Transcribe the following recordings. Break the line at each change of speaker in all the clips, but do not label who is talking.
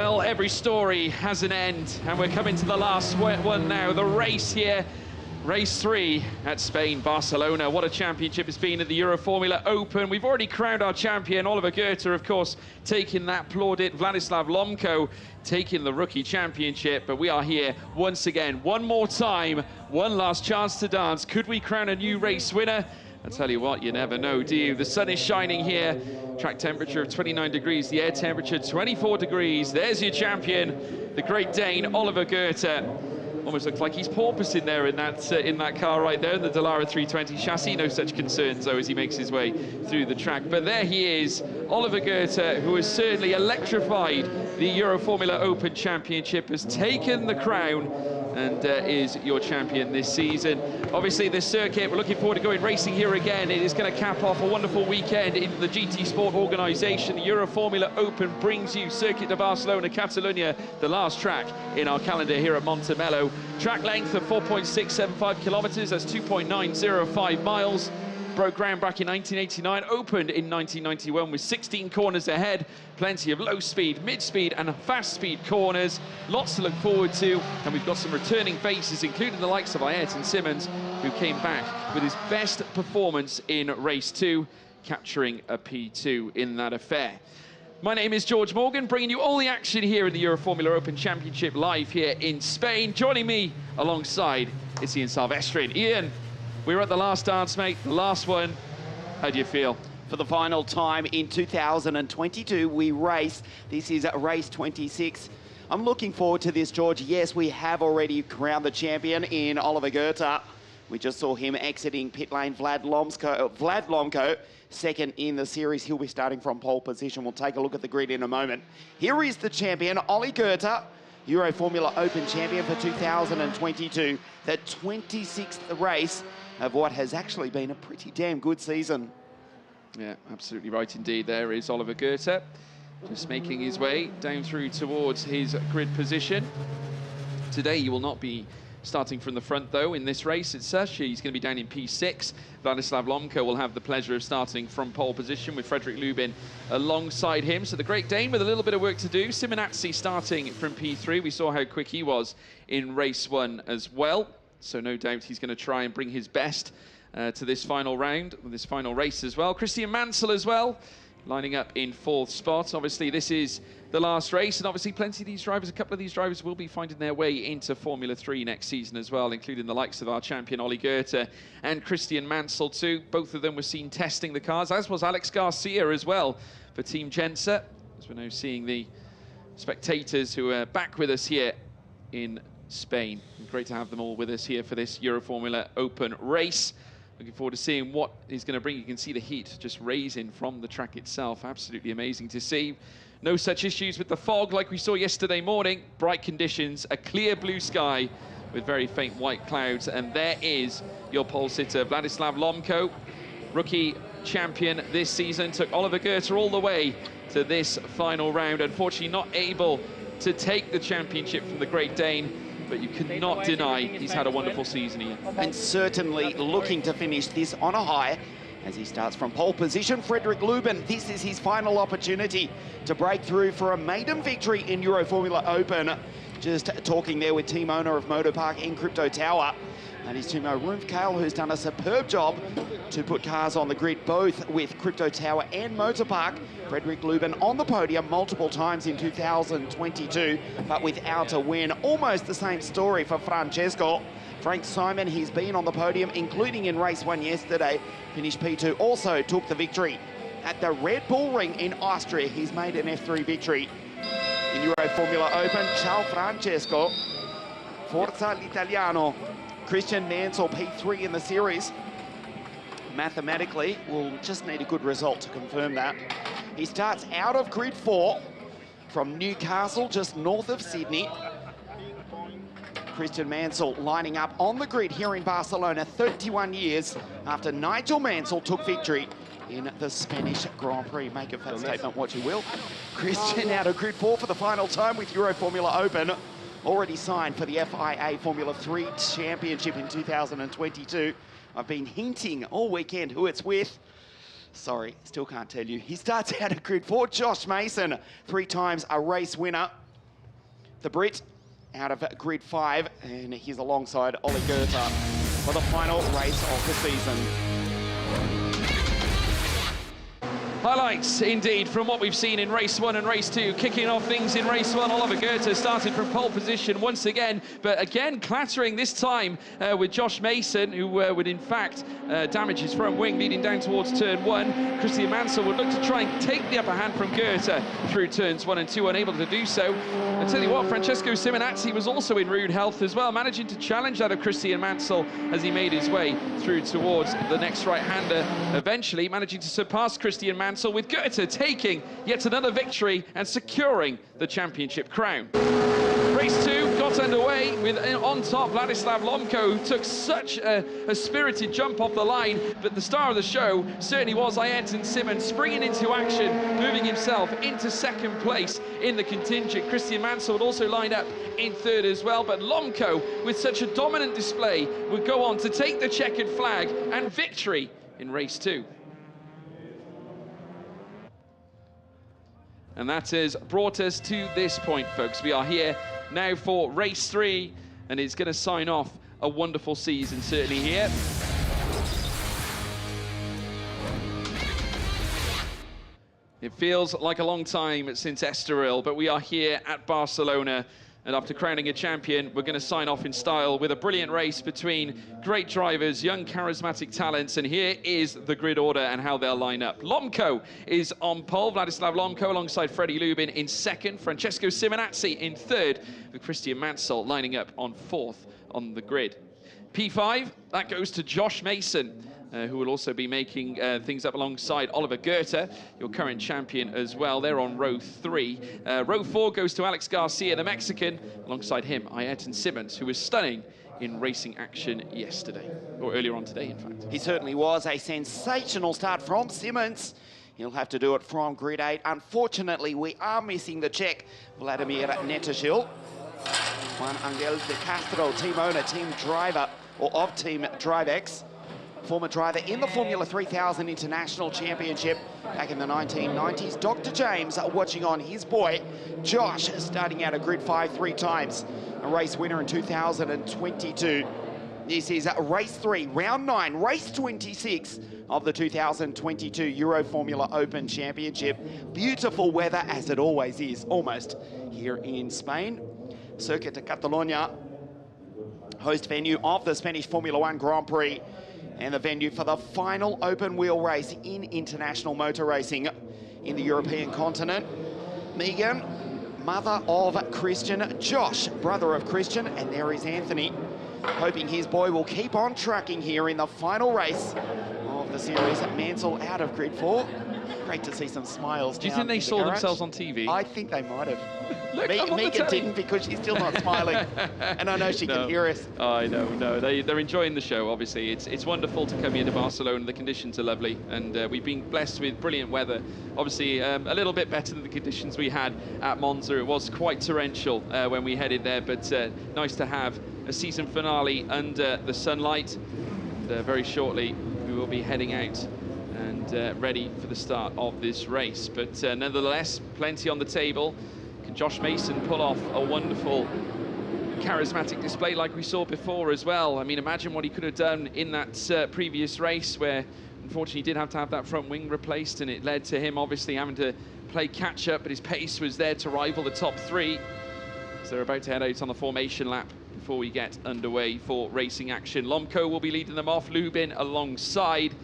Well, every story has an end, and we're coming to the last one now. The race here, race 3 at Spain, Barcelona. What a championship it's been at the Euroformula Open. We've already crowned our champion, Oliver Goethe, of course, taking that plaudit. Vladislav Lomko taking the rookie championship, but we are here once again, one more time, one last chance to dance. Could we crown a new race winner? I tell you what, you never know, do you? The sun is shining here. Track temperature of 29 degrees, the air temperature 24 degrees. There's your champion, the Great Dane, Oliver Goethe. Almost looks like he's porpoising there in that car right there, in the Dallara 320 chassis. No such concerns, though, as he makes his way through the track. But there he is, Oliver Goethe, who has certainly electrified the Euroformula Open Championship, has taken the crown, and is your champion this season. Obviously, this circuit, we're looking forward to going racing here again. It is going to cap off a wonderful weekend in the GT Sport organisation. The Euroformula Open brings you Circuit de Barcelona, Catalunya, the last track in our calendar here at Montemelo. Track length of 4.675 kilometres, that's 2.905 miles. Broke ground back in 1989, opened in 1991 with 16 corners ahead, plenty of low speed, mid speed and fast speed corners. Lots to look forward to, and we've got some returning faces, including the likes of Ayrton Simmons, who came back with his best performance in race 2, capturing a P2 in that affair. My name is George Morgan, bringing you all the action here in the Euroformula Open Championship live here in Spain. Joining me alongside is Ian Silvestri. Ian, we're at the last dance, mate, the last one. How do you feel?
For the final time in 2022, we race. This is race 26. I'm looking forward to this, George. Yes, we have already crowned the champion in Oliver Goethe. We just saw him exiting pit lane. Vlad Lomko, second in the series. He'll be starting from pole position. We'll take a look at the grid in a moment. Here is the champion, Ollie Goethe, Euroformula Open champion for 2022. The 26th race of what has actually been a pretty damn good season.
Yeah, absolutely right indeed. There is Oliver Goethe, just making his way down through towards his grid position. Today he will not be starting from the front, though, in this race. It's he's going to be down in P6. Vladislav Lomko will have the pleasure of starting from pole position with Frederick Lubin alongside him. So the Great Dane with a little bit of work to do. Simonazzi starting from P3. We saw how quick he was in race 1 as well. So no doubt he's going to try and bring his best to this final round, this final race as well. Christian Mansell as well, lining up in 4th spot. Obviously, this is the last race, and obviously plenty of these drivers, a couple of these drivers will be finding their way into Formula 3 next season as well, including the likes of our champion, Ollie Goethe, and Christian Mansell too. Both of them were seen testing the cars, as was Alex Garcia as well for Team Gensa, as we're now seeing the spectators who are back with us here in Spain. Great to have them all with us here for this Euroformula Open race. Looking forward to seeing what he's going to bring. You can see the heat just raising from the track itself. Absolutely amazing to see. No such issues with the fog like we saw yesterday morning. Bright conditions, a clear blue sky with very faint white clouds. And there is your pole sitter, Vladislav Lomko, rookie champion this season. Took Oliver Goethe all the way to this final round. Unfortunately not able to take the championship from the Great Dane, but you could not deny he's had a wonderful season here.
And certainly looking to finish this on a high as he starts from pole position. Frederick Lubin, this is his final opportunity to break through for a maiden victory in Euroformula Open. Just talking there with team owner of Motorpark in Crypto Tower. And his team owner, Rumpf Kale, who's done a superb job to put cars on the grid, both with Crypto Tower and Motorpark. Frederick Lubin on the podium multiple times in 2022, but without a win. Almost the same story for Francesco. Frank Simon, he's been on the podium, including in race 1 yesterday, finished P2, also took the victory at the Red Bull Ring in Austria. He's made an F3 victory in Euroformula Open. Ciao Francesco, Forza l'Italiano. Christian Mansell, P3 in the series. Mathematically, we'll just need a good result to confirm that. He starts out of grid 4 from Newcastle, just north of Sydney. Christian Mansell lining up on the grid here in Barcelona 31 years after Nigel Mansell took victory in the Spanish Grand Prix. Make of that statement what you will. Christian out of grid 4 for the final time with Euroformula Open. Already signed for the FIA Formula 3 Championship in 2022. I've been hinting all weekend who it's with. Sorry, still can't tell you. He starts out at grid 4. Josh Mason, 3 times a race winner. the Brit out of grid 5, and he's alongside Ollie Goethe for the final race of the season.
Highlights, indeed, from what we've seen in race 1 and race 2. Kicking off things in race 1, Oliver Goethe started from pole position once again, but again clattering this time with Josh Mason, who would in fact damage his front wing leading down towards turn 1. Christian Mansell would look to try and take the upper hand from Goethe through turns 1 and 2, unable to do so. I tell you what, Francesco Simonazzi was also in rude health as well, managing to challenge that of Christian Mansell as he made his way through towards the next right-hander, eventually managing to surpass Christian Mansell, with Goethe taking yet another victory and securing the championship crown. Race 2 got underway with on top Vladislav Lomko, who took such a spirited jump off the line, but the star of the show certainly was Ayrton Simmons, springing into action, moving himself into second place in the contingent. Christian Mansell would also line up in third as well, but Lomko, with such a dominant display, would go on to take the checkered flag and victory in race 2. And that has brought us to this point, folks. We are here now for race 3, and it's going to sign off a wonderful season, certainly here. It feels like a long time since Estoril, but we are here at Barcelona. And after crowning a champion, we're going to sign off in style with a brilliant race between great drivers, young charismatic talents. And here is the grid order and how they'll line up. Lomko is on pole, Vladislav Lomko alongside Freddie Lubin in second, Francesco Simonazzi in third, with Christian Mansell lining up on fourth on the grid. P5, that goes to Josh Mason, who will also be making things up alongside Oliver Goethe, your current champion as well. They're on row 3. Row 4 goes to Alex Garcia, the Mexican. Alongside him, Ayrton Simmons, who was stunning in racing action yesterday, or earlier on today, in fact.
He certainly was. A sensational start from Simmons. He'll have to do it from grid 8. Unfortunately, we are missing the Czech, Vladimir Netashil. Juan Angel de Castro, team owner, team driver, or of Team DriveX. Former driver in the Formula 3000 International Championship back in the 1990s. Dr. James watching on his boy, Josh, starting out of grid 5 3 times. A race winner in 2022. This is race 3, round 9, race 26 of the 2022 Euroformula Open Championship. Beautiful weather, as it always is, almost, here in Spain. Circuit de Catalunya, host venue of the Spanish Formula 1 Grand Prix, and the venue for the final open wheel race in international motor racing in the European continent. Megan, mother of Christian, Josh, brother of Christian, and there is Anthony, hoping his boy will keep on trucking here in the final race of the series. Mansell out of grid 4. Great to see some smiles.
Do you think they saw themselves on TV?
I think they might have.
Look,
Megan didn't, because she's still not smiling. And I know she can hear us.
I know, no. They're enjoying the show, obviously. It's wonderful to come here to Barcelona. The conditions are lovely. And we've been blessed with brilliant weather. Obviously, a little bit better than the conditions we had at Monza. It was quite torrential when we headed there. But nice to have a season finale under the sunlight. And very shortly, we will be heading out and ready for the start of this race. But nonetheless, plenty on the table. Can Josh Mason pull off a wonderful, charismatic display like we saw before as well? I mean, imagine what he could have done in that previous race, where unfortunately he did have to have that front wing replaced, and it led to him obviously having to play catch up, but his pace was there to rival the top 3. So they're about to head out on the formation lap before we get underway for racing action. Lomko will be leading them off, Lubin alongside.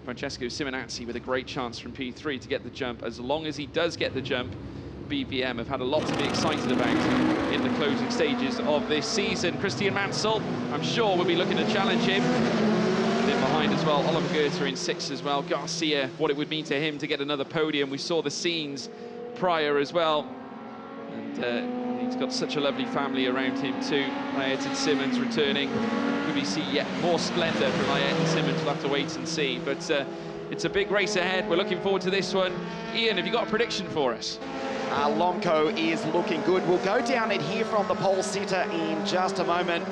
Francesco Simonazzi with a great chance from P3 to get the jump. As long as he does get the jump, BVM have had a lot to be excited about in the closing stages of this season. Christian Mansell, I'm sure, will be looking to challenge him. And in behind as well, Oliver Goethe in 6 as well. Garcia, what it would mean to him to get another podium. We saw the scenes prior as well. And he's got such a lovely family around him too. Ayrton Simmons returning. Could we see yet more splendour from Ayrton Simmons? We'll have to wait and see. But it's a big race ahead. We're looking forward to this one. Ian, have you got a prediction for us?
Lomko is looking good. We'll go down and hear from the pole sitter in just a moment.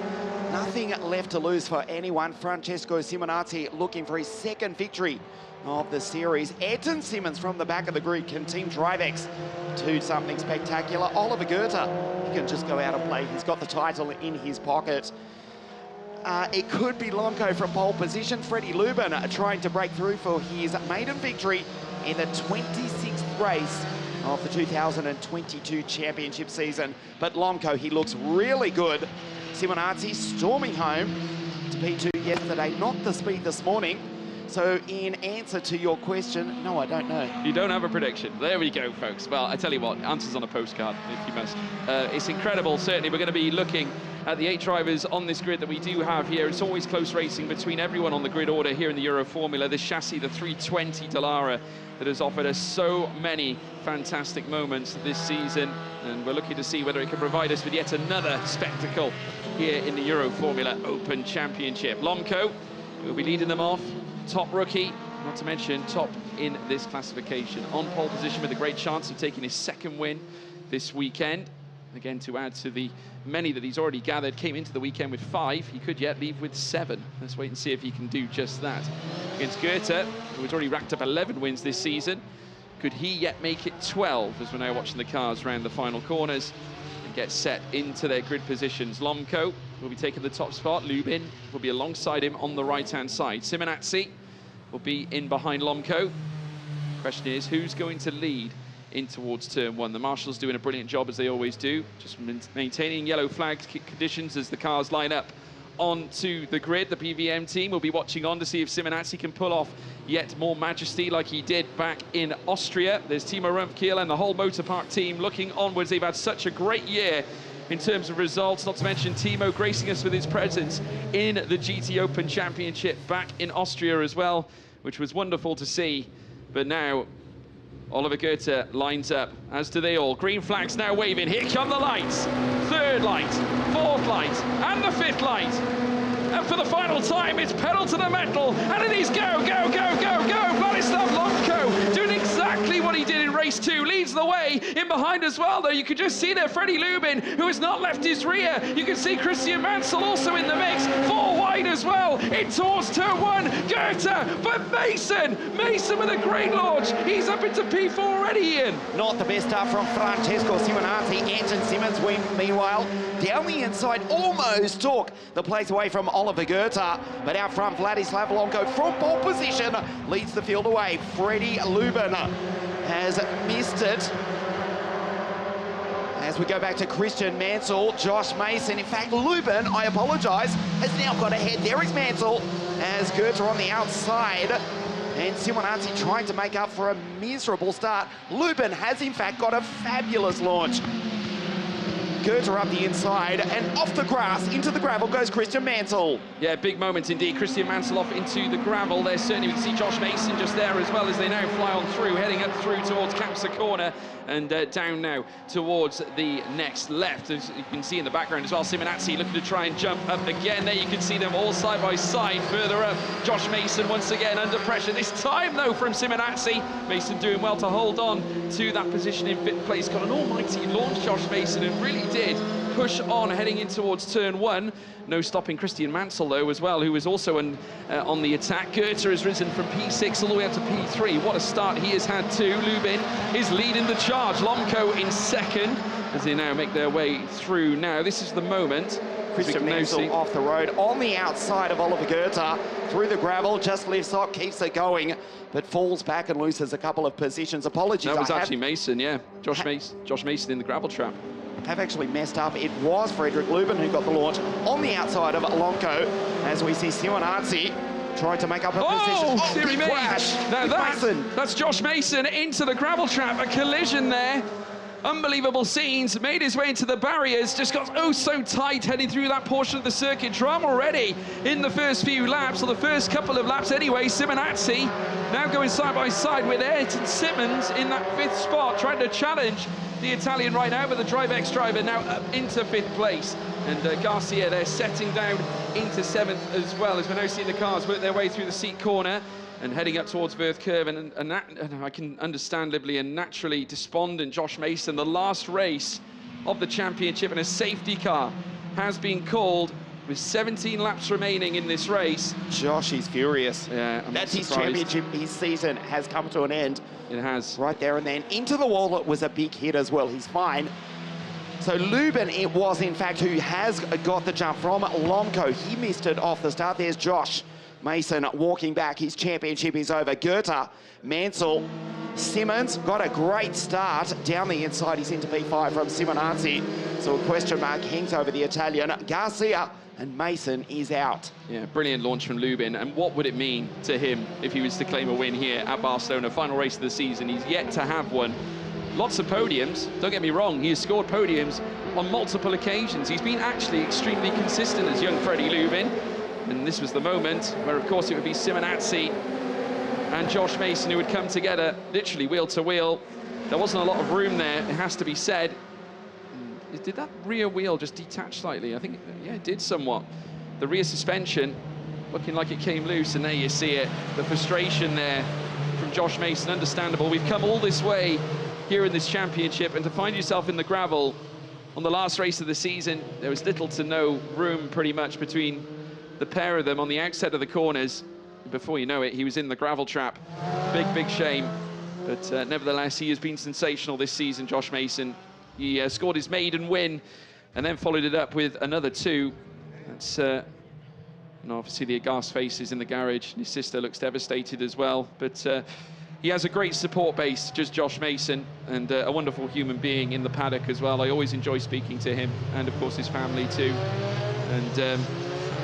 nothing left to lose for anyone. Francesco Simonazzi looking for his second victory of the series. Ayrton Simmons from the back of the grid can Team Drivex to something spectacular. Oliver Goethe, he can just go out and play. He's got the title in his pocket. It could be Lomco from pole position. Freddie Lubin trying to break through for his maiden victory in the 26th race of the 2022 championship season. But Lomco, he looks really good. Simonazzi storming home to P2 yesterday, not the speed this morning. So in answer to your question, no, I don't know.
You don't have a prediction. There we go, folks. Well, I tell you what, answers on a postcard, if you must. It's incredible. Certainly, we're going to be looking at the 8 drivers on this grid that we do have here. It's always close racing between everyone on the grid order here in the Euroformula. This chassis, the 320 Dallara, that has offered us so many fantastic moments this season. And we're looking to see whether it can provide us with yet another spectacle here in the Euroformula Open Championship. Lomco will be leading them off. Top rookie, not to mention top in this classification. On pole position with a great chance of taking his second win this weekend. Again, to add to the many that he's already gathered, came into the weekend with 5. He could yet leave with 7. Let's wait and see if he can do just that. Against Goethe, who has already racked up 11 wins this season. Could he yet make it 12, as we're now watching the cars round the final corners and get set into their grid positions. Lomco will be taking the top spot. Lubin will be alongside him on the right-hand side. Simonazzi will be in behind Lomco. Question is, who's going to lead in towards turn 1? The marshals doing a brilliant job, as they always do, just maintaining yellow flag conditions as the cars line up onto the grid. The PVM team will be watching on to see if Simonazzi can pull off yet more majesty like he did back in Austria. There's Timo Rumpkiel and the whole Motorpark team looking onwards. They've had such a great year in terms of results, not to mention Timo gracing us with his presence in the GT Open Championship back in Austria as well, which was wonderful to see. But now Oliver Goethe lines up, as do they all. Green flags now waving. Here come the lights. 3rd light, 4th light, and the 5th light. And for the final time, it's pedal to the metal, and it is go, go, go, go, go. Vladislav Lomco doing exactly what he did in race 2. Leads the way in behind as well, though. You could just see there Freddie Lubin, who has not left his rear. You can see Christian Mansell also in the mix. 4 wide as well. In towards turn 1. Goethe, but Mason with a great launch. He's up into P4 already, Ian.
Not the best start from Francesco Simonazzi. Ayrton Simmons, meanwhile, down the inside, almost took the place away from Oliver Goethe. But out front, Vladislav Lomco from pole position leads the field away. Freddie Lubin has missed it. As we go back to Christian Mansell, Josh Mason. In fact, Lubin, I apologise, has now got ahead. There is Mansell as Goethe on the outside. And Simonazzi trying to make up for a miserable start. Lubin has, in fact, got a fabulous launch. Goethe up the inside, and off the grass, into the gravel goes Christian Mansell.
Yeah, big moment indeed. Christian Mansell off into the gravel there. Certainly we can see Josh Mason just there as well, as they now fly on through, heading up through towards Capsa Corner and down now towards the next left. As you can see in the background as well, Simonazzi looking to try and jump up again. There you can see them all side by side further up. Josh Mason once again under pressure. This time though from Simonazzi. Mason doing well to hold on to that position in 5th place. Got an almighty launch, Josh Mason, and really did push on heading in towards turn 1. No stopping Christian Mansell though as well, who was also on the attack. Goethe has risen from P6 all the way up to P3. What a start he has had too. Lubin is leading the charge. Lomco in 2nd as they now make their way through. Now this is the moment.
Christian Mansell off the road on the outside of Oliver Goethe through the gravel, just lifts up, keeps it going, but falls back and loses a couple of positions. Apologies.
That was actually Mason, yeah. Josh Mason in the gravel trap.
Have actually messed up. It was Frederick Lubin who got the launch on the outside of Lomco, as we see Simonazzi trying to make up a position.
Oh, dearie me.
Crash.
Now that's Josh Mason into the gravel trap. A collision there. Unbelievable scenes. Made his way into the barriers. Just got oh so tight heading through that portion of the circuit. Drama already in the first few laps, or the first couple of laps anyway. Simonazzi now going side by side with Ayrton Simmons in that 5th spot, trying to challenge the Italian right now, but the Drivex driver now up into 5th place. And Garcia there setting down into 7th as well, as we're now seeing the cars work their way through the seat corner and heading up towards Verth Curve. And I can understandably and naturally despondent Josh Mason. The last race of the championship, and a safety car has been called with 17 laps remaining in this race.
Josh is furious.
Yeah,
That's his championship. His season has come to an end.
It has.
Right there and then. Into the wall, it was a big hit as well. He's fine. So Lubin, it was in fact who has got the jump from Lomco. He missed it off the start. There's Josh Mason walking back. His championship is over. Goethe, Mansell, Simmons got a great start down the inside. He's into P5 from Simonazzi. So a question mark hangs over the Italian. Garcia and Mason is out.
Yeah, brilliant launch from Lubin. And what would it mean to him if he was to claim a win here at Barcelona? Final race of the season. He's yet to have one. Lots of podiums, don't get me wrong, he has scored podiums on multiple occasions. He's been actually extremely consistent as young Freddie Lubin. And this was the moment where, of course, it would be Simonazzi and Josh Mason who would come together, literally wheel to wheel. There wasn't a lot of room there, it has to be said. Did that rear wheel just detach slightly? I think, yeah, it did somewhat. The rear suspension looking like it came loose, and there you see it. The frustration there from Josh Mason, understandable. We've come all this way here in this championship, and to find yourself in the gravel on the last race of the season, there was little to no room pretty much between the pair of them on the outset of the corners. Before you know it, he was in the gravel trap. Big shame, but nevertheless, he has been sensational this season, Josh Mason. He scored his maiden win and then followed it up with another two. That's and obviously the aghast faces in the garage. His sister looks devastated as well, but he has a great support base, just Josh Mason, and a wonderful human being in the paddock as well. I always enjoy speaking to him, and of course his family too. And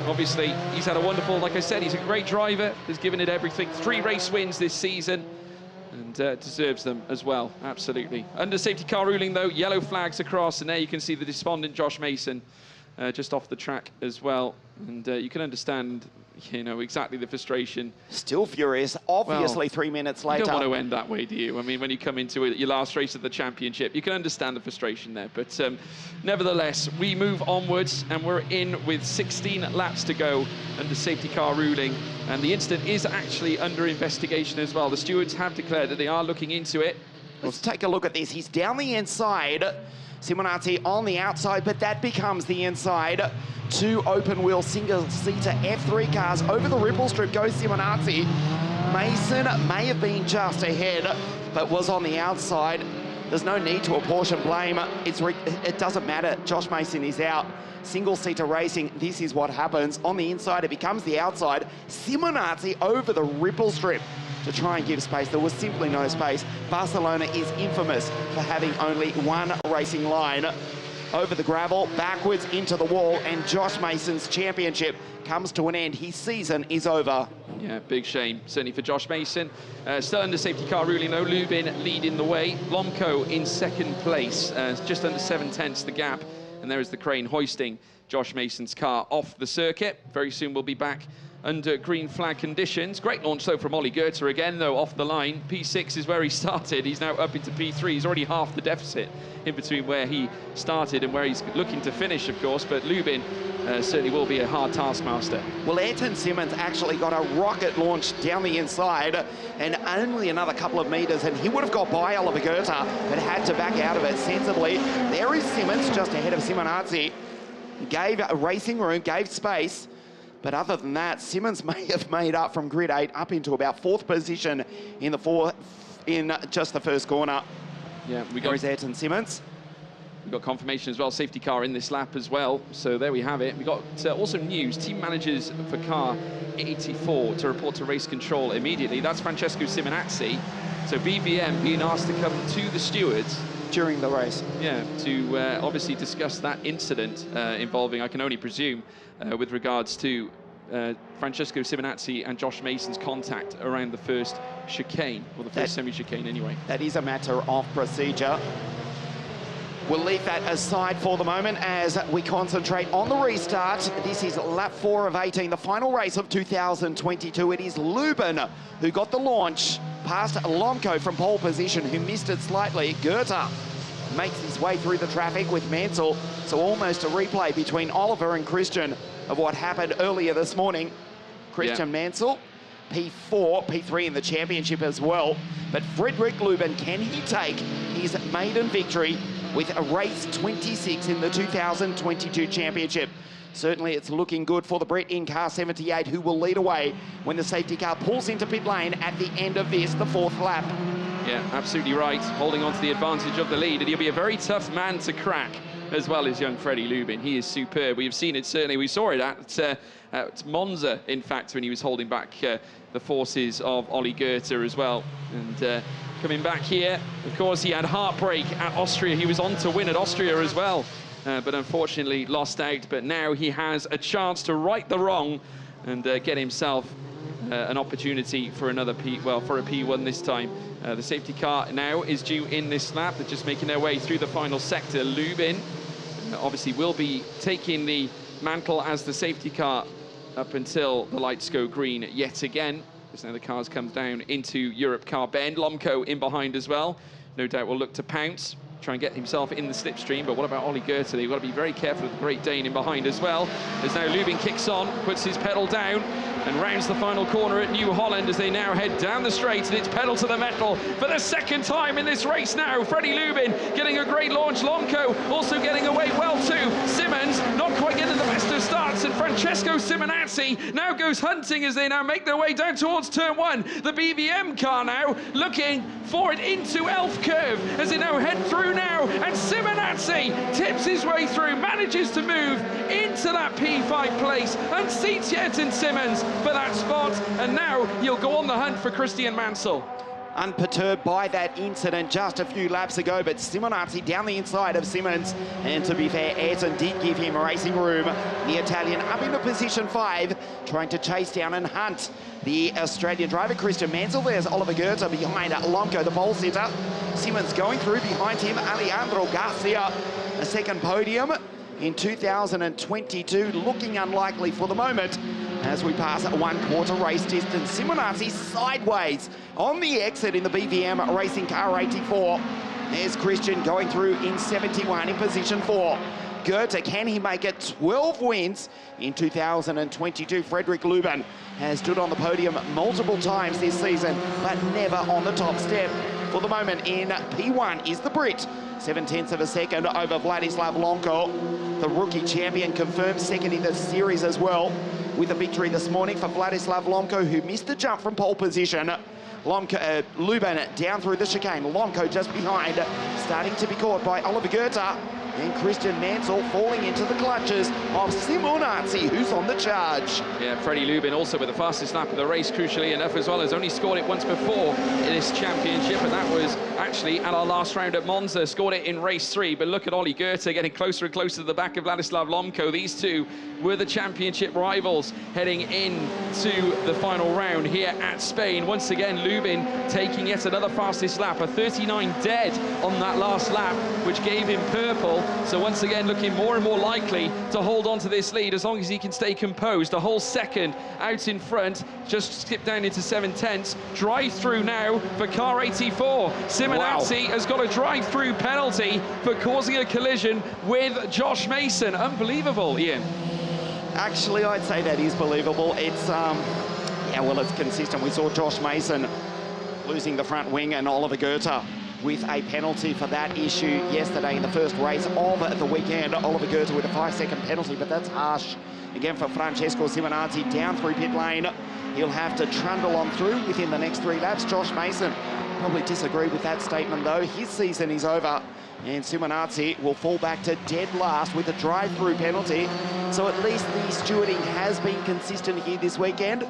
obviously he's had a wonderful, like I said, he's a great driver, has given it everything. 3 race wins this season, and deserves them as well, absolutely. Under safety car ruling though, yellow flags across, and there you can see the despondent Josh Mason just off the track as well. And you can understand, you know, exactly the frustration.
Still furious, obviously. Well, 3 minutes later.
You don't want to end that way, do you? I mean, when you come into it, your last race of the championship, you can understand the frustration there. But nevertheless, we move onwards, and we're in with 16 laps to go under safety car ruling. And the incident is actually under investigation as well. The stewards have declared that they are looking into it.
Let's take a look at this. He's down the inside. Simonazzi on the outside, but that becomes the inside. 2 open-wheel single-seater F3 cars. Over the ripple strip goes Simonazzi. Mason may have been just ahead, but was on the outside. There's no need to apportion blame. It doesn't matter. Josh Mason is out. Single-seater racing, this is what happens. On the inside, it becomes the outside. Simonazzi over the ripple strip to try and give space. There was simply no space. Barcelona is infamous for having only one racing line. Over the gravel, backwards into the wall, and Josh Mason's championship comes to an end. His season is over.
Yeah, big shame, certainly for Josh Mason. Still under safety car ruling though, Lubin leading the way. Lomco in second place, just under 7/10 the gap. And there is the crane hoisting Josh Mason's car off the circuit. Very soon we'll be back under green flag conditions. Great launch though from Ollie Goethe again though, off the line. P6 is where he started. He's now up into P3. He's already half the deficit in between where he started and where he's looking to finish, of course. But Lubin certainly will be a hard taskmaster.
Well, Ayrton Simmons actually got a rocket launch down the inside and only another couple of meters, and he would have got by Oliver Goethe, but had to back out of it sensibly. There is Simmons just ahead of Simonazzi. Gave racing room, gave space. But other than that, Simmons may have made up from grid 8 up into about 4th position in just the first corner.
Yeah,
There is Ayrton Simmons.
We've got confirmation as well, safety car in this lap as well. So there we have it. We got also news, team managers for car 84 to report to race control immediately. That's Francesco Simonazzi. So BVM being asked to come to the stewards
during the race.
Yeah, to obviously discuss that incident involving, I can only presume, with regards to Francesco Simonazzi and Josh Mason's contact around the first chicane, or the first semi-chicane anyway.
That is a matter of procedure. We'll leave that aside for the moment as we concentrate on the restart. This is lap 4 of 18, the final race of 2022. It is Lubin who got the launch past Lomco from pole position, who missed it slightly. Goethe makes his way through the traffic with Mansell. So almost a replay between Oliver and Christian of what happened earlier this morning. Christian Mansell, P4, P3 in the championship as well. But Frederick Lubin, can he take his maiden victory with a race 26 in the 2022 championship? Certainly it's looking good for the Brit in car 78, who will lead away when the safety car pulls into pit lane at the end of this, the 4th lap.
Yeah, absolutely right. Holding on to the advantage of the lead, and he'll be a very tough man to crack, as well as young Freddie Lubin. He is superb. We've seen it, certainly. We saw it at Monza, in fact, when he was holding back the forces of Ollie Goethe as well. And coming back here, of course, he had heartbreak at Austria. He was on to win at Austria as well, but unfortunately lost out. But now he has a chance to right the wrong and get himself an opportunity for another for a P1 this time. The safety car now is due in this lap. They're just making their way through the final sector. Lubin obviously will be taking the mantle as the safety car up until the lights go green yet again. Because now the cars come down into Europe car bend. Lomco in behind as well. No doubt will look to pounce, try and get himself in the slipstream. But what about Ollie Goethe? They've got to be very careful of the Great Dane in behind as well. As now Lubin kicks on, puts his pedal down, and rounds the final corner at New Holland as they now head down the straight, and it's pedal to the metal for the 2nd time in this race now. Freddie Lubin getting a great launch. Lomco also getting away well too. Simmons not quite getting the best of starts, and Francesco Simonazzi now goes hunting as they now make their way down towards turn 1. The BBM car now looking for it into Elf Curve as they now head through now, and Simonazzi tips his way through, manages to move into that P5 place, and seats Yerton Simmons for that spot, and now he'll go on the hunt for Christian Mansell.
Unperturbed by that incident just a few laps ago, but Simonazzi down the inside of Simmons. And to be fair, Ayrton did give him racing room. The Italian up into position 5, trying to chase down and hunt the Australian driver, Christian Mansell. There's Oliver Goethe behind Lomco, the pole sitter. Simmons going through behind him, Alejandro Garcia. A 2nd podium in 2022, looking unlikely for the moment. As we pass at 1/4 race distance, Simonazzi sideways on the exit in the BVM Racing Car 84. There's Christian going through in 71 in position 4. Goethe, can he make it 12 wins in 2022? Frederick Lubin has stood on the podium multiple times this season, but never on the top step. For the moment in P1 is the Brit. 0.7 of a second over Vladislav Lomco. The rookie champion confirmed 2nd in the series as well, with a victory this morning for Vladislav Lomco, who missed the jump from pole position. Lubin down through the chicane. Lomco just behind, starting to be caught by Oliver Goethe. And Christian Mansell falling into the clutches of Simonazzi, who's on the charge.
Yeah, Freddie Lubin also with the fastest lap of the race, crucially enough as well, has only scored it once before in this championship, and that was actually at our last round at Monza. Scored it in race 3, but look at Ollie Goethe getting closer and closer to the back of Vladislav Lomco. These two were the championship rivals heading into the final round here at Spain. Once again, Lubin taking yet another fastest lap, a 39 dead on that last lap, which gave him purple. So once again, looking more and more likely to hold on to this lead as long as he can stay composed. A whole second out in front, just skipped down into 7/10. Drive through now for car 84. Simonazzi has got a drive-through penalty for causing a collision with Josh Mason. Unbelievable, Ian.
Actually, I'd say that is believable. It's, yeah, well, it's consistent. We saw Josh Mason losing the front wing and Oliver Goethe with a penalty for that issue yesterday in the first race of the weekend. Oliver Goethe with a 5-second penalty, but that's harsh. Again for Francesco Simonazzi down through pit lane. He'll have to trundle on through within the next 3 laps. Josh Mason probably disagree with that statement though. His season is over, and Simonazzi will fall back to dead last with a drive-through penalty. So at least the stewarding has been consistent here this weekend.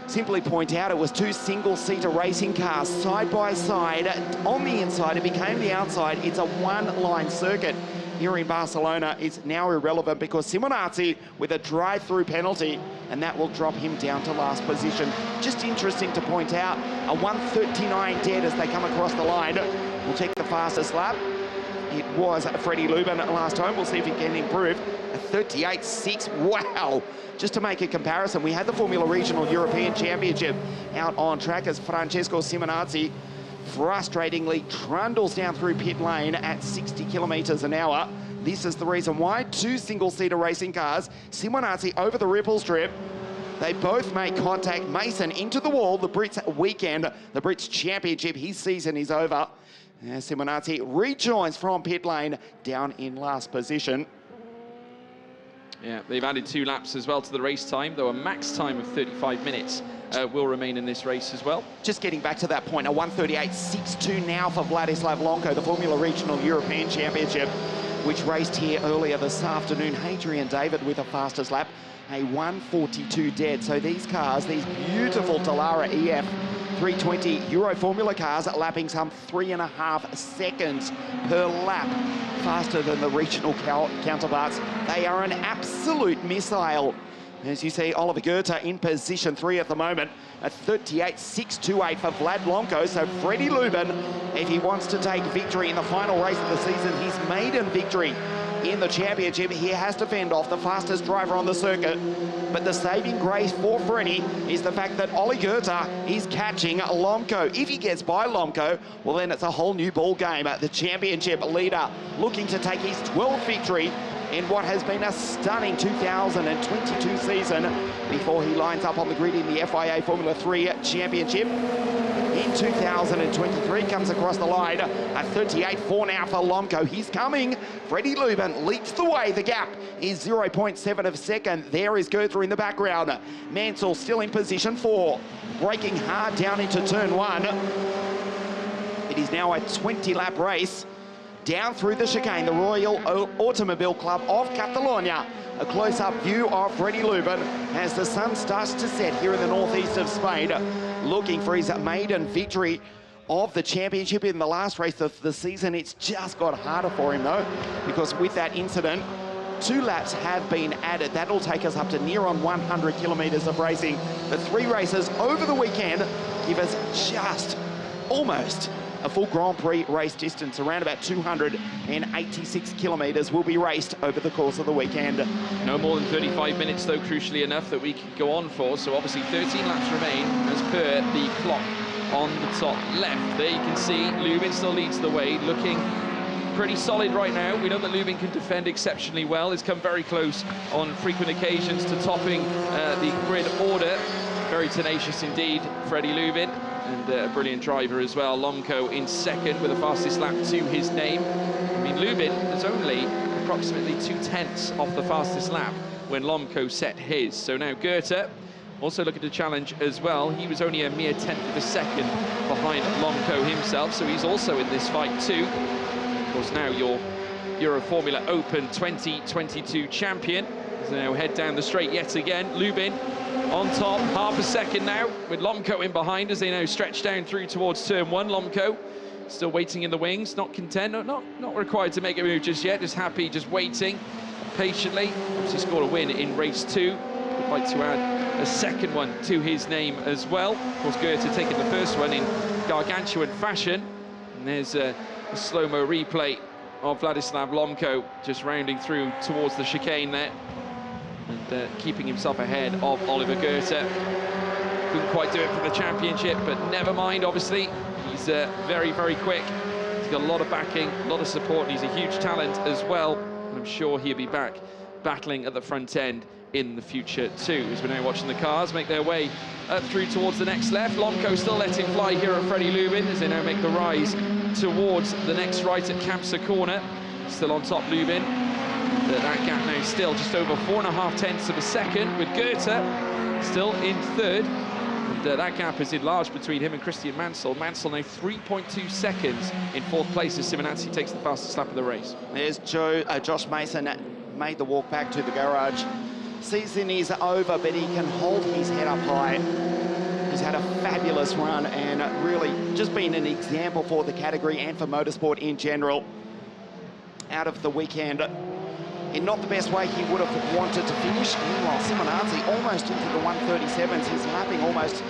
Simply point out it was 2 single-seater racing cars side by side. On the inside, it became the outside. It's a 1-line circuit here in Barcelona. It's now irrelevant because Simonazzi with a drive-through penalty, and that will drop him down to last position. Just interesting to point out, a 1:39 dead as they come across the line. We'll check the fastest lap. It was Freddie Lubin last time. We'll see if he can improve. A 38.6, wow. Just to make a comparison, we had the Formula Regional European Championship out on track as Francesco Simonazzi frustratingly trundles down through pit lane at 60 kilometres an hour. This is the reason why 2 single-seater racing cars, Simonazzi over the ripple strip. They both make contact. Mason into the wall. The Brits weekend, the Brits Championship, his season is over. Simonazzi rejoins from pit lane down in last position.
Yeah, they've added 2 laps as well to the race time, though a max time of 35 minutes will remain in this race as well.
Just getting back to that point, a 1:38.62 now for Vladislav Lonko, the Formula Regional European Championship, which raced here earlier this afternoon. Hadrian David with the fastest lap, a 1:42 dead. So these cars, these beautiful Dallara EF 320 Euroformula cars, lapping some 3.5 seconds per lap faster than the regional counterparts. They are an absolute missile. As you see, Oliver Goethe in position 3 at the moment, a 38.628 for Vlad Lonko. So Freddie Lubin, if he wants to take victory in the final race of the season, his maiden victory in the championship, he has to fend off the fastest driver on the circuit. But the saving grace for Freddie is the fact that Ollie Goethe is catching Lomko. If he gets by Lomko, well, then it's a whole new ball game. The championship leader looking to take his 12th victory in what has been a stunning 2022 season before he lines up on the grid in the FIA Formula 3 Championship. In 2023, comes across the line, a 38.4 now for Lomko. He's coming. Freddie Lubin leads the way. The gap is 0.7 of a second. There is Goethe in the background. Mansell still in position 4, braking hard down into turn 1. It is now a 20-lap race down through the chicane. The Royal Automobile Club of Catalonia. A close-up view of Freddie Lubin as the sun starts to set here in the northeast of Spain, looking for his maiden victory of the championship in the last race of the season. It's just got harder for him, though, because with that incident, 2 laps have been added. That'll take us up to near on 100 kilometres of racing. The 3 races over the weekend give us just almost a full Grand Prix race distance. Around about 286 kilometres will be raced over the course of the weekend.
No more than 35 minutes, though, crucially enough, that we could go on for. So obviously 13 laps remain as per the clock on the top left. There you can see Lubin still leads the way, looking pretty solid right now. We know that Lubin can defend exceptionally well. He's come very close on frequent occasions to topping the grid order. Very tenacious indeed, Freddie Lubin. And a brilliant driver as well. Lomko in second with the fastest lap to his name. I mean, Lubin is only approximately 2/10 off the fastest lap when Lomko set his. So now Goethe also looking to challenge as well. He was only a mere 1/10 of a second behind Lomko himself, so he's also in this fight too. Of course, now your Euroformula Open 2022 champion. So now head down the straight yet again. Lubin on top, half a second now, with Lomko in behind as they now stretch down through towards turn 1. Lomko still waiting in the wings, not content, not required to make a move just yet, just happy, just waiting patiently. Obviously scored a win in race 2. Would like to add a second one to his name as well. Of course, Goethe taking the first one in gargantuan fashion. And there's a slow-mo replay of Vladislav Lomko just rounding through towards the chicane there. And keeping himself ahead of Oliver Goethe. Couldn't quite do it for the championship, but never mind, obviously. He's very, very quick. He's got a lot of backing, a lot of support, and he's a huge talent as well. And I'm sure he'll be back battling at the front end in the future too. As we're now watching the cars make their way up through towards the next left. Lomko still letting fly here at Freddie Lubin as they now make the rise towards the next right at Kampsa corner. Still on top, Lubin. That gap now still just over 4.5 of a second, with Goethe still in third. And that gap is enlarged between him and Christian Mansell. Mansell now 3.2 seconds in 4th place as Simonazi takes the fastest lap of the race.
There's Josh Mason made the walk back to the garage. Season is over, but he can hold his head up high. He's had a fabulous run and really just been an example for the category and for motorsport in general. Out of the weekend, in not the best way he would have wanted to finish. Meanwhile, Simonazi almost into the 137s. He's lapping almost,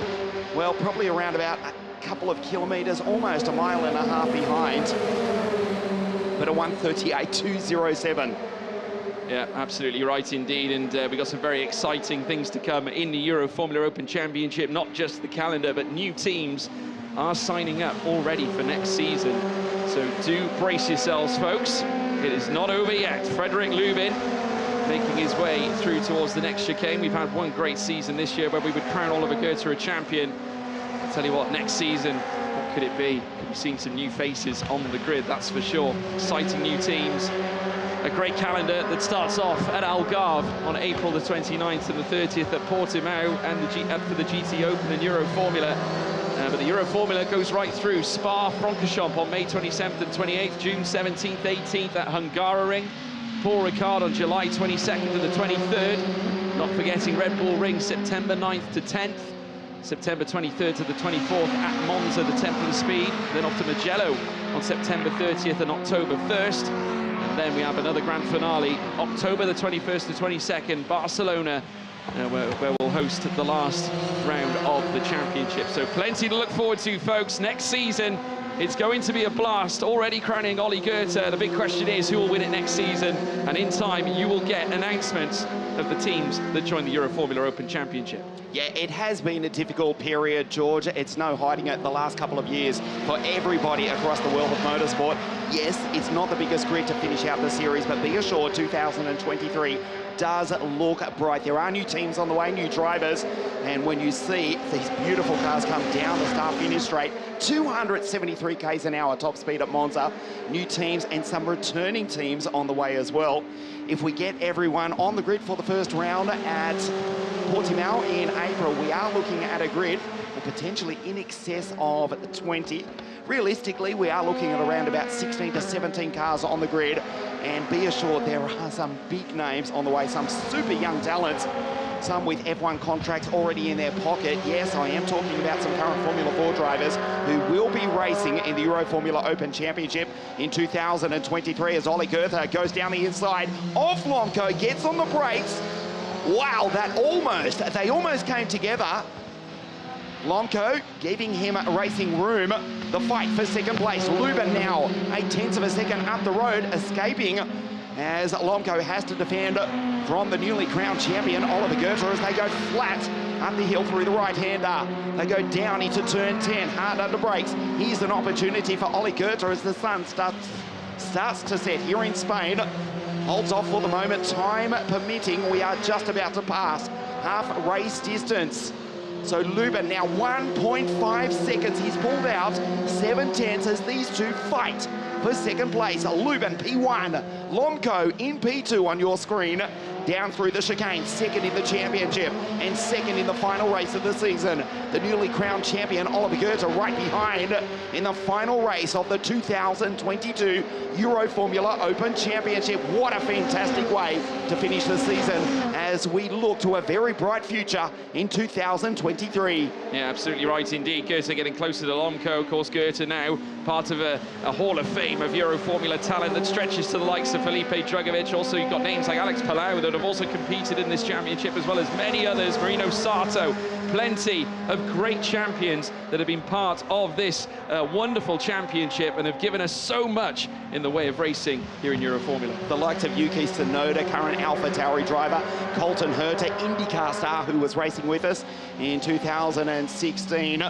well, probably around about a couple of kilometres, almost 1.5 miles behind. But a 138.207.
Yeah, absolutely right indeed. And we've got some very exciting things to come in the Euroformula Open Championship. Not just the calendar, but new teams are signing up already for next season. So do brace yourselves, folks. It is not over yet. Frederick Lubin making his way through towards the next chicane. We've had one great season this year where we would crown Oliver Goethe a champion. I'll tell you what, next season, what could it be? Could be seeing some new faces on the grid, that's for sure. Exciting new teams. a great calendar that starts off at Algarve on April the 29th and the 30th at Portimao and for the GT Open and Euroformula. But the Euroformula goes right through Spa-Francorchamps on May 27th and 28th, June 17th, 18th at Hungaroring, Paul Ricard on July 22nd to the 23rd. Not forgetting Red Bull Ring, September 9th to 10th. September 23rd to the 24th at Monza, the Temple of Speed. Then off to Mugello on September 30th and October 1st. And then we have another grand finale, October the 21st to 22nd, Barcelona, where we'll host the last round of the championship. So plenty to look forward to, folks. Next season, it's going to be a blast. Already crowning Ollie Goethe. The big question is who will win it next season. And in time, you will get announcements of the teams that join the Euroformula Open Championship.
Yeah, it has been a difficult period, George. It's no hiding it the last couple of years for everybody across the world of motorsport. Yes, it's not the biggest grid to finish out the series, but be assured 2023 does look bright. There are new teams on the way, new drivers, and when you see these beautiful cars come down the start-finish straight, 273 k's an hour top speed at Monza, new teams and some returning teams on the way as well. If we get everyone on the grid for the first round at Portimao in April, we are looking at a grid potentially in excess of 20. Realistically, we are looking at around about 16 to 17 cars on the grid, and be assured there are some big names on the way, some super young talents, some with F1 contracts already in their pocket. Yes, I am talking about some current Formula 4 drivers who will be racing in the Euroformula Open Championship in 2023 as Ollie Goethe goes down the inside of Lomco, gets on the brakes. Wow, they almost came together. Lomco giving him racing room. The fight for second place. Lubin now 0.8 of a second up the road, escaping as Lomco has to defend from the newly crowned champion, Oliver Goethe, as they go flat up the hill through the right-hander. They go down into turn 10, hard under brakes. Here's an opportunity for Ollie Goethe as the sun starts to set here in Spain. Holds off for the moment, time permitting. We are just about to pass half race distance. So Lubin now 1.5 seconds. He's pulled out 7/10 as these two fight for second place. Lubin P1, Lomco in P2 on your screen. Down through the chicane, second in the championship and second in the final race of the season. The newly crowned champion, Oliver Goethe, right behind in the final race of the 2022 Euroformula Open Championship. What a fantastic way to finish the season as we look to a very bright future in 2023.
Yeah, absolutely right indeed. Goethe getting closer to Lomco. Of course, Goethe now part of a Hall of Fame of Euroformula talent that stretches to the likes of Felipe Drugovich. Also, you've got names like Alex Palau that have also competed in this championship, as well as many others. Marino Sato, plenty of great champions that have been part of this wonderful championship and have given us so much in the way of racing here in Euroformula.
The likes of Yuki Tsunoda, current AlphaTauri driver, Colton Herta, IndyCar star who was racing with us in 2016.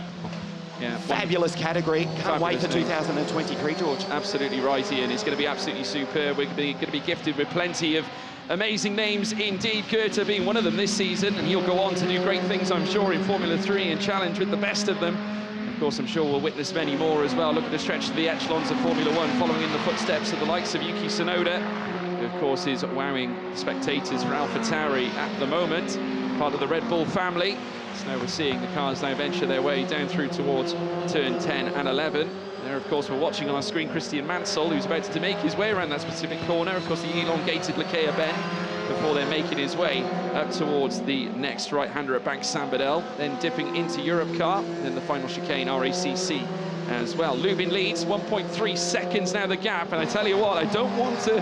Yeah,
fabulous category. Can't wait for 2023, George.
Absolutely right, Ian. It's going to be absolutely superb. We're going to be gifted with plenty of amazing names indeed, Goethe being one of them this season, and he'll go on to do great things, I'm sure, in Formula 3 and challenge with the best of them. Of course, I'm sure we'll witness many more as well. Looking to stretch to the echelons of Formula 1, following in the footsteps of the likes of Yuki Tsunoda, who, of course, is wowing spectators for AlphaTauri at the moment, part of the Red Bull family. So now we're seeing the cars now venture their way down through towards turn 10 and 11. There, of course, we're watching on our screen Christian Mansell, who's about to make his way around that specific corner. Of course, the elongated Lakea bend before they're making his way up towards the next right-hander at Bank Sabadell, then dipping into Europcar, then the final chicane, RACC as well. Lubin leads, 1.3 seconds now the gap, and I tell you what, I don't want to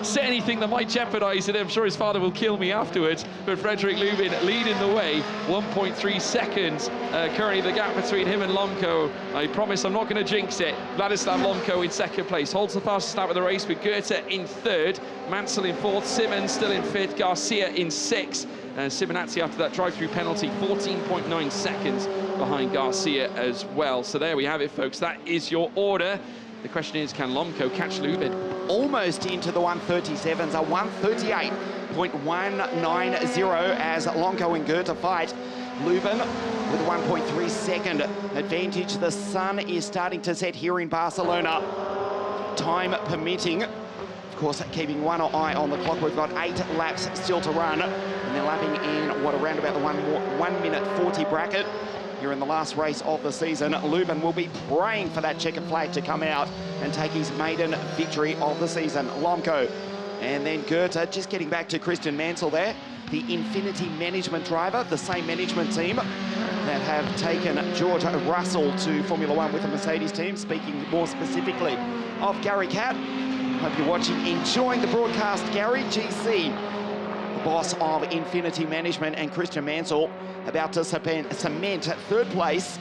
say anything that might jeopardize it. I'm sure his father will kill me afterwards, but Frederick Lubin leading the way, 1.3 seconds currently the gap between him and Lomco. I promise I'm not going to jinx it. Vladislav Lomco in second place, holds the fastest start of the race with Goethe in third, Mansell in fourth, Simmons still in fifth, Garcia in sixth, Simonazzi after that drive-through penalty, 14.9 seconds behind Garcia as well. So there we have it, folks. That is your order. The question is, can Lomco catch Lubin?
Almost into the 137s, a 138.190 as Lomco and Goethe fight. Lubin with a 1.3 second advantage. The sun is starting to set here in Barcelona, time permitting. Of course, keeping one eye on the clock. We've got 8 laps still to run, and they're lapping in what, around about the 1 minute 40 bracket. Here in the last race of the season, Lubin will be praying for that checkered flag to come out and take his maiden victory of the season. Lomco, and then Goethe, just getting back to Christian Mansell there, the Infinity Management driver, the same management team that have taken George Russell to Formula One with the Mercedes team. Speaking more specifically of Gary Catt, hope you're watching, enjoying the broadcast. Gary, GC, the boss of Infinity Management, and Christian Mansell about to cement third place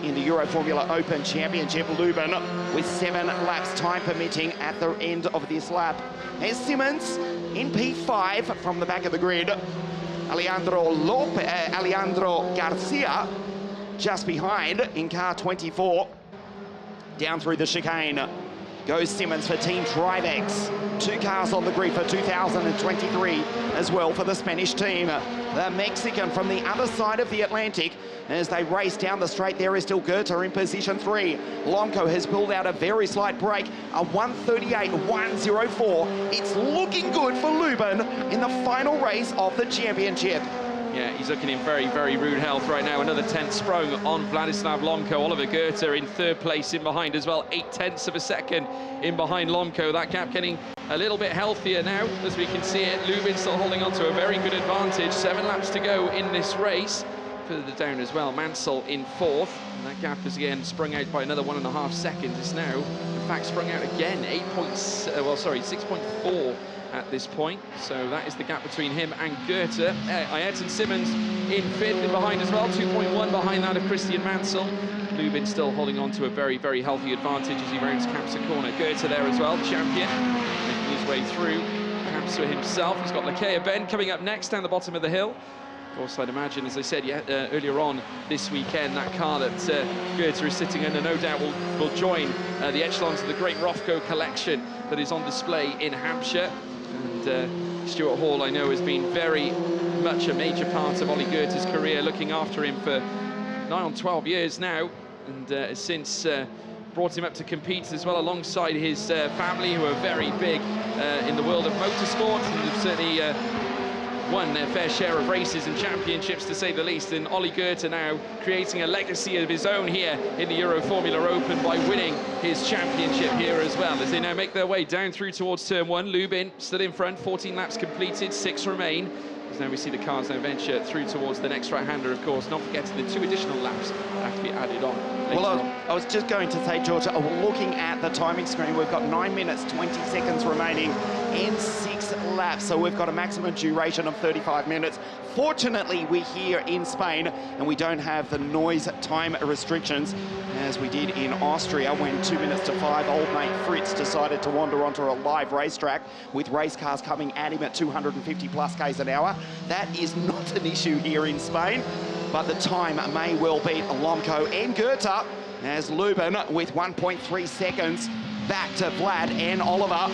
in the Euroformula Open Championship. Lubin with 7 laps, time permitting, at the end of this lap. There's Simmons in P5 from the back of the grid. Alejandro Garcia just behind in car 24. Down through the chicane goes Simmons for Team Trivex. 2 cars on the grid for 2023 as well for the Spanish team. The Mexican from the other side of the Atlantic. As they race down the straight, there is still Goethe in position 3. Lomco has pulled out a very slight break, a 1:38.104. It's looking good for Lubin in the final race of the championship.
Yeah, he's looking in very, very rude health right now. Another 10th sprung on Vladislav Lomco. Oliver Goethe in 3rd place in behind as well. 0.8 of a second in behind Lomco. That gap getting a little bit healthier now, as we can see it. Lubin still holding on to a very good advantage. 7 laps to go in this race. Further down as well, Mansell in 4th. And that gap has again sprung out by another 1.5 seconds. It's now, in fact, sprung out again. 6.4 at this point. So that is the gap between him and Goethe. Ayrton Simmons in 5th and behind as well, 2.1 behind that of Christian Mansell. Lubin still holding on to a very, very healthy advantage as he rounds Kampsa corner. Goethe there as well, champion, making his way through. Kampsa himself, he's got Lakea Ben coming up next down the bottom of the hill. Of course, I'd imagine, as I said earlier on this weekend, that car that Goethe is sitting in, no doubt will join the echelons of the Great Rothko collection that is on display in Hampshire. And Stuart Hall, I know, has been very much a major part of Ollie Goethe's career, looking after him for nigh on 12 years now, and has since brought him up to compete as well alongside his family, who are very big in the world of motorsport, and have certainly won their fair share of races and championships, to say the least. And Ollie Goethe now creating a legacy of his own here in the Euroformula Open by winning his championship here as well, as they now make their way down through towards turn 1. Lubin still in front, 14 laps completed, 6 remain. As now we see the cars now venture through towards the next right-hander, of course, not forgetting the 2 additional laps that have to be added on.
Well, I was just going to say, George, looking at the timing screen, we've got 9 minutes, 20 seconds remaining in 6 laps, so we've got a maximum duration of 35 minutes. Fortunately, we're here in Spain, and we don't have the noise time restrictions as we did in Austria when 2 minutes to 5, old mate Fritz decided to wander onto a live racetrack with race cars coming at him at 250 plus k's an hour. That is not an issue here in Spain, but the time may well beat Lomco and Goethe, as Lubin with 1.3 seconds back to Vlad and Oliver,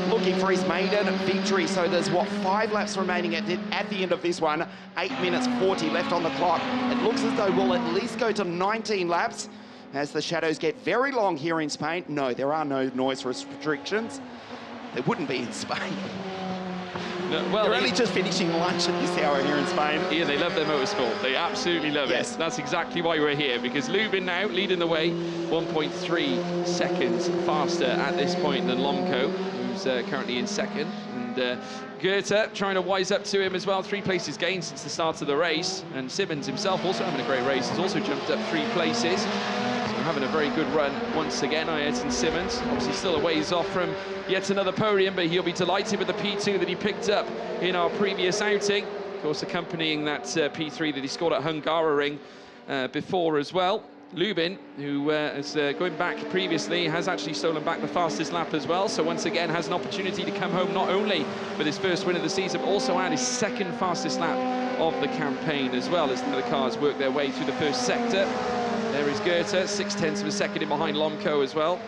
looking for his maiden victory. So there's, what, 5 laps remaining at the end of this one, 8 minutes 40 left on the clock. It looks as though we'll at least go to 19 laps as the shadows get very long here in Spain. No, there are no noise restrictions. There wouldn't be in Spain.
No, well,
they're only just finishing lunch at this hour here in Spain.
Yeah, they love their motorsport. They absolutely love it. That's exactly why we're here, because Lubin now leading the way, 1.3 seconds faster at this point than Lomco, who's currently in 2nd. And Goethe trying to wise up to him as well. 3 places gained since the start of the race. And Simmons himself also having a great race. Has also jumped up 3 places. Having a very good run once again, Ayrton Simmons. Obviously still a ways off from yet another podium, but he'll be delighted with the P2 that he picked up in our previous outing. Of course, accompanying that P3 that he scored at Hungaroring before as well. Lubin, who is going back previously, has actually stolen back the fastest lap as well. So once again has an opportunity to come home not only with his first win of the season, but also add his 2nd fastest lap of the campaign as well, as the cars work their way through the first sector. There is Goethe, 0.6 of a second in behind Lomco as well.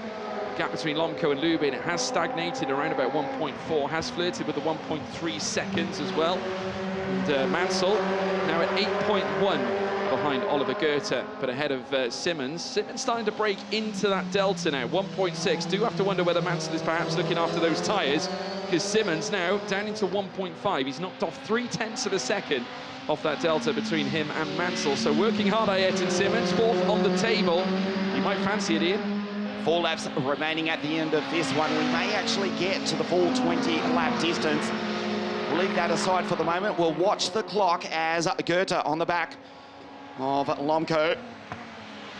Gap between Lomco and Lubin, it has stagnated around about 1.4, has flirted with the 1.3 seconds as well. And Mansell now at 8.1 behind Oliver Goethe, but ahead of Simmons. Simmons starting to break into that delta now, 1.6. Do have to wonder whether Mansell is perhaps looking after those tyres, because Simmons now down into 1.5. He's knocked off 0.3 of a second off that delta between him and Mansell. So working hard, Ayrton Simmons, fourth on the table. You might fancy it, Ian.
4 laps remaining at the end of this one. We may actually get to the full 20-lap distance. We'll leave that aside for the moment. We'll watch the clock as Goethe on the back of Lomco.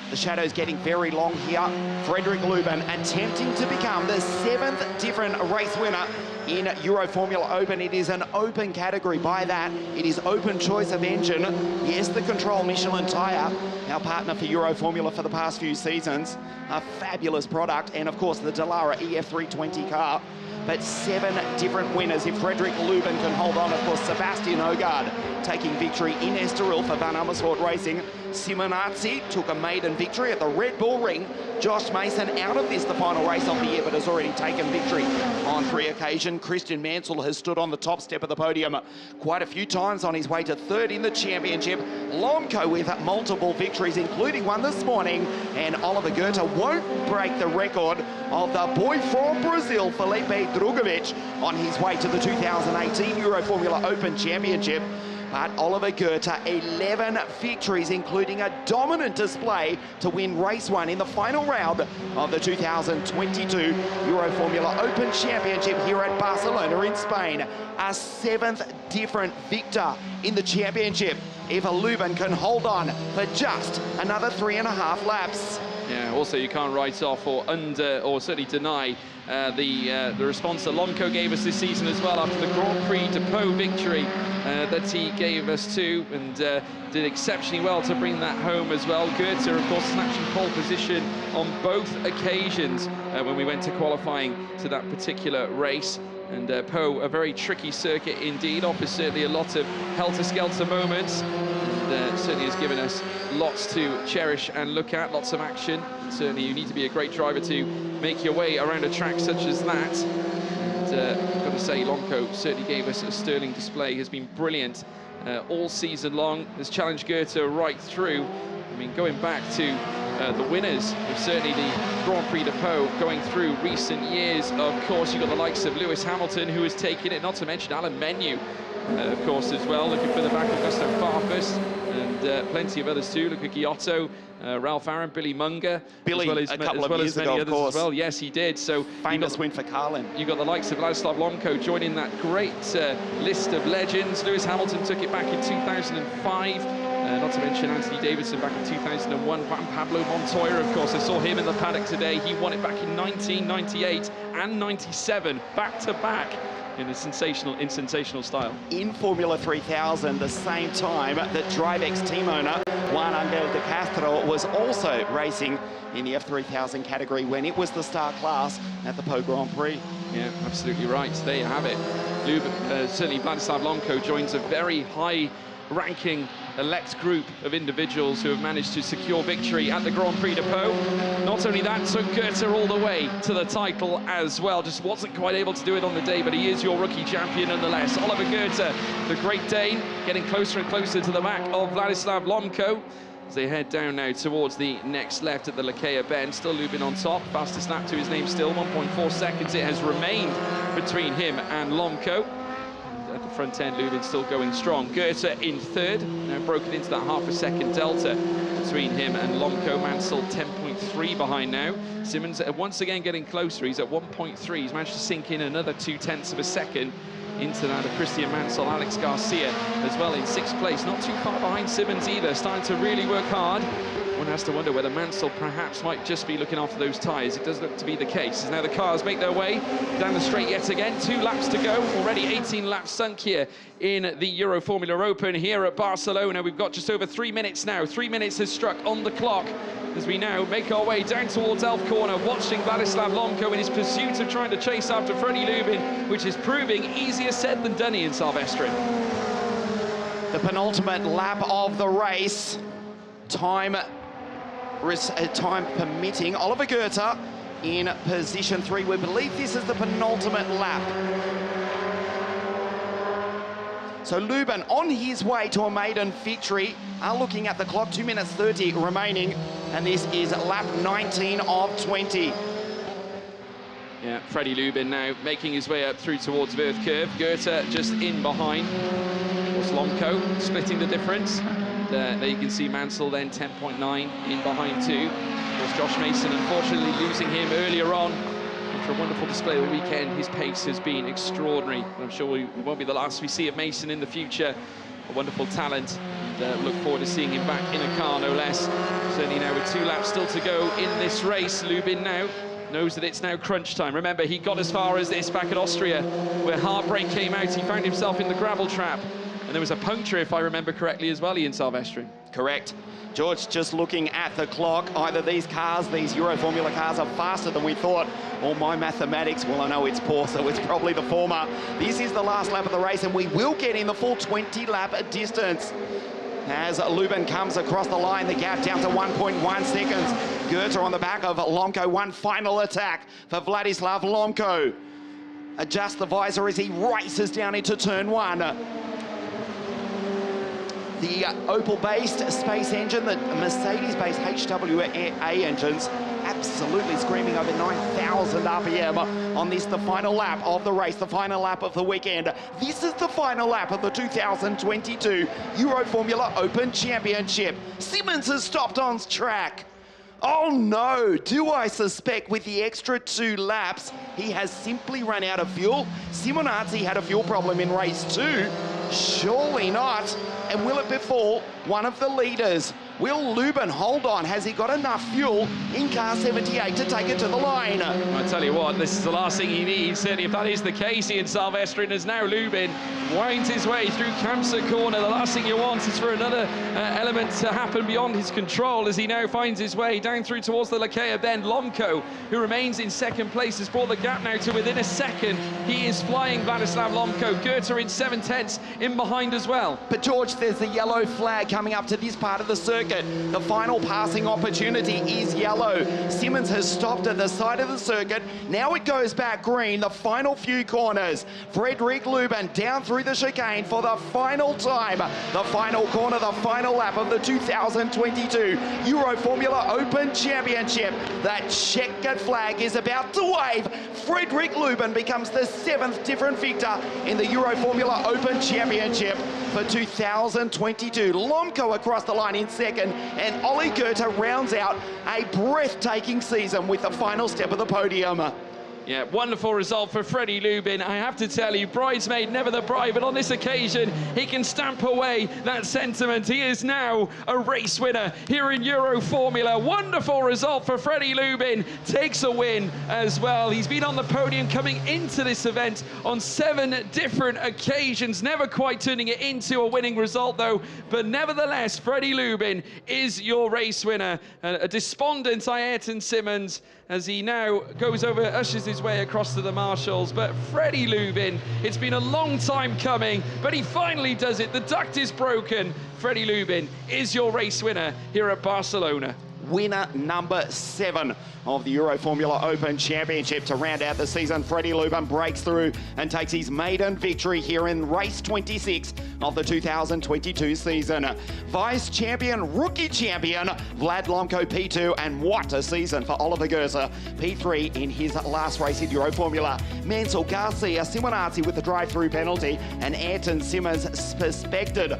The shadow's getting very long here. Frederick Lubin attempting to become the 7th different race winner in Euroformula Open. It is an open category. By that, it is open choice of engine. Yes, the Control Michelin tyre, our partner for Euroformula for the past few seasons. A fabulous product. And of course, the Dallara EF320 car. But 7 different winners if Frederick Lubin can hold on. Of course, Sebastian Ogard taking victory in Estoril for Van Amersfoort Racing. Simonazzi took a maiden victory at the Red Bull Ring. Josh Mason out of this, the final race of the year, but has already taken victory on 3 occasions. Christian Mansell has stood on the top step of the podium quite a few times on his way to 3rd in the championship. Lomco with multiple victories, including one this morning. And Oliver Goethe won't break the record of the boy from Brazil, Felipe Drugovic, on his way to the 2018 Euroformula Open Championship. But Oliver Goethe, 11 victories, including a dominant display to win race 1 in the final round of the 2022 Euroformula Open Championship here at Barcelona in Spain. A 7th different victor in the championship if Lubin can hold on for just another 3.5 laps.
Yeah, also you can't write off or certainly deny the response that Lomco gave us this season as well after the Grand Prix de Pau victory that he gave us too, and did exceptionally well to bring that home as well. Goethe, of course, snatching pole position on both occasions when we went to qualifying to that particular race. And Pau, a very tricky circuit indeed, offers certainly a lot of helter-skelter moments. And certainly has given us lots to cherish and look at, lots of action. And certainly you need to be a great driver to make your way around a track such as that. And I've got to say, Lomco certainly gave us a sterling display, has been brilliant all season long, has challenged Goethe right through. I mean, going back to the winners of certainly the Grand Prix de Pau going through recent years, of course, you've got the likes of Lewis Hamilton, who has taken it, not to mention Alan Menu, of course, as well, looking further back at Gustav Farfus, and plenty of others too. Look at Giotto, Ralph Aaron, Billy Munger,
Billy,
as well as many others as well. Yes, he did. So
famous win for Carlin.
You got the likes of Ladislav Lomco joining that great list of legends. Lewis Hamilton took it back in 2005. Not to mention Anthony Davidson back in 2001. Juan Pablo Montoya, of course, I saw him in the paddock today. He won it back in 1998 and 97, back to back, in sensational style. In
Formula 3000, the same time that DriveX team owner Juan Angel de Castro was also racing in the F3000 category when it was the star class at the Pau Grand Prix.
Yeah, absolutely right. There you have it. Certainly Vladislav Lomco joins a very high ranking elect group of individuals who have managed to secure victory at the Grand Prix de Pau. Not only that, so Goethe all the way to the title as well. Just wasn't quite able to do it on the day, but he is your rookie champion nonetheless. Oliver Goethe, the Great Dane, getting closer and closer to the back of Vladislav Lomco as they head down now towards the next left at the Lakea Bend. Still Lubin on top, fastest lap to his name still, 1.4 seconds it has remained between him and Lomco. At the front end, Lubin still going strong. Goethe in 3rd, now broken into that half a second delta between him and Lomco. Mansell 10.3 behind now. Simmons once again getting closer. He's at 1.3. He's managed to sink in another 0.2 of a second into that of Christian Mansell. Alex Garcia as well in 6th place. Not too far behind Simmons either. Starting to really work hard. One has to wonder whether Mansell perhaps might just be looking after those tyres. It does look to be the case. As now the cars make their way down the straight yet again. 2 laps to go. Already 18 laps sunk here in the Euroformula Open here at Barcelona. We've got just over 3 minutes now. 3 minutes has struck on the clock as we now make our way down towards Elf Corner, watching Vladislav Lomco in his pursuit of trying to chase after Freddie Lubin, which is proving easier said than done in Silvestri.
The penultimate lap of the race. Time permitting. Oliver Goethe in position 3. We believe this is the penultimate lap. So Lubin on his way to a maiden victory. Are looking at the clock, 2 minutes 30 remaining, and this is lap 19 of 20.
Yeah, Freddie Lubin now making his way up through towards Verth Curve. Goethe just in behind. Was Lomco splitting the difference. There you can see Mansell then 10.9 in behind too. Of course, Josh Mason, unfortunately losing him earlier on. After a wonderful display of the weekend, his pace has been extraordinary. I'm sure it won't be the last we see of Mason in the future. A wonderful talent, and look forward to seeing him back in a car, no less. Certainly now with 2 laps still to go in this race, Lubin now knows that it's now crunch time. Remember, he got as far as this back at Austria, where Heartbreak came out. He found himself in the gravel trap, and there was a puncture, if I remember correctly, as well, Ian Silvestri.
Correct. George, just looking at the clock, either these cars, these Euroformula cars, are faster than we thought, or my mathematics, well, I know it's poor, so it's probably the former. This is the last lap of the race, and we will get in the full 20-lap distance. As Lubin comes across the line, the gap down to 1.1 seconds. Goethe on the back of Lomco, one final attack for Vladislav Lomco. Adjust the visor as he races down into turn 1. The Opel-based Space engine, the Mercedes-based HWA engines, absolutely screaming over 9,000 RPM on this, the final lap of the race, the final lap of the weekend. This is the final lap of the 2022 Euroformula Open Championship. Simmons has stopped on track. Oh no, do I suspect with the extra 2 laps, he has simply run out of fuel? Simonazzi had a fuel problem in race 2. Surely not. And will it befall one of the leaders? Will Lubin hold on? Has he got enough fuel in car 78 to take it to the line?
I tell you what, this is the last thing he needs. Certainly, if that is the case, Ian Silvestri, as now Lubin winds his way through Kamsa corner. The last thing you want is for another element to happen beyond his control as he now finds his way down through towards the Lakea bend. Lomco, who remains in second place, has brought the gap now to within a second. He is flying, Vladislav Lomco. Goethe in 7/10 in behind as well.
But George, there's the yellow flag coming up to this part of the circuit. The final passing opportunity is yellow. Simmons has stopped at the side of the circuit. Now it goes back green, the final few corners. Frederick Lubin down through the chicane for the final time. The final corner, the final lap of the 2022 Euroformula Open Championship. That checkered flag is about to wave. Frederick Lubin becomes the 7th different victor in the Euroformula Open Championship for 2022. Lomco across the line in second, and Ollie Goethe rounds out a breathtaking season with the final step of the podium.
Yeah, wonderful result for Freddie Lubin. I have to tell you, bridesmaid, never the bride, but on this occasion, he can stamp away that sentiment. He is now a race winner here in Euroformula. Wonderful result for Freddie Lubin. Takes a win as well. He's been on the podium coming into this event on 7 different occasions, never quite turning it into a winning result though. But nevertheless, Freddie Lubin is your race winner. A despondent Ayrton Simmons as he now goes over, ushers his way across to the marshals. But Freddie Lubin, it's been a long time coming, but he finally does it. The duct is broken. Freddie Lubin is your race winner here at Barcelona.
Winner number 7 of the Euroformula Open Championship to round out the season. Freddie Lubin breaks through and takes his maiden victory here in race 26 of the 2022 season. Vice champion, rookie champion, Vlad Lomco P2, and what a season for Oliver Goethe, P3 in his last race in Euroformula. Mansell, Garcia, Simonazzi with the drive-through penalty, and Ayrton Simmons suspected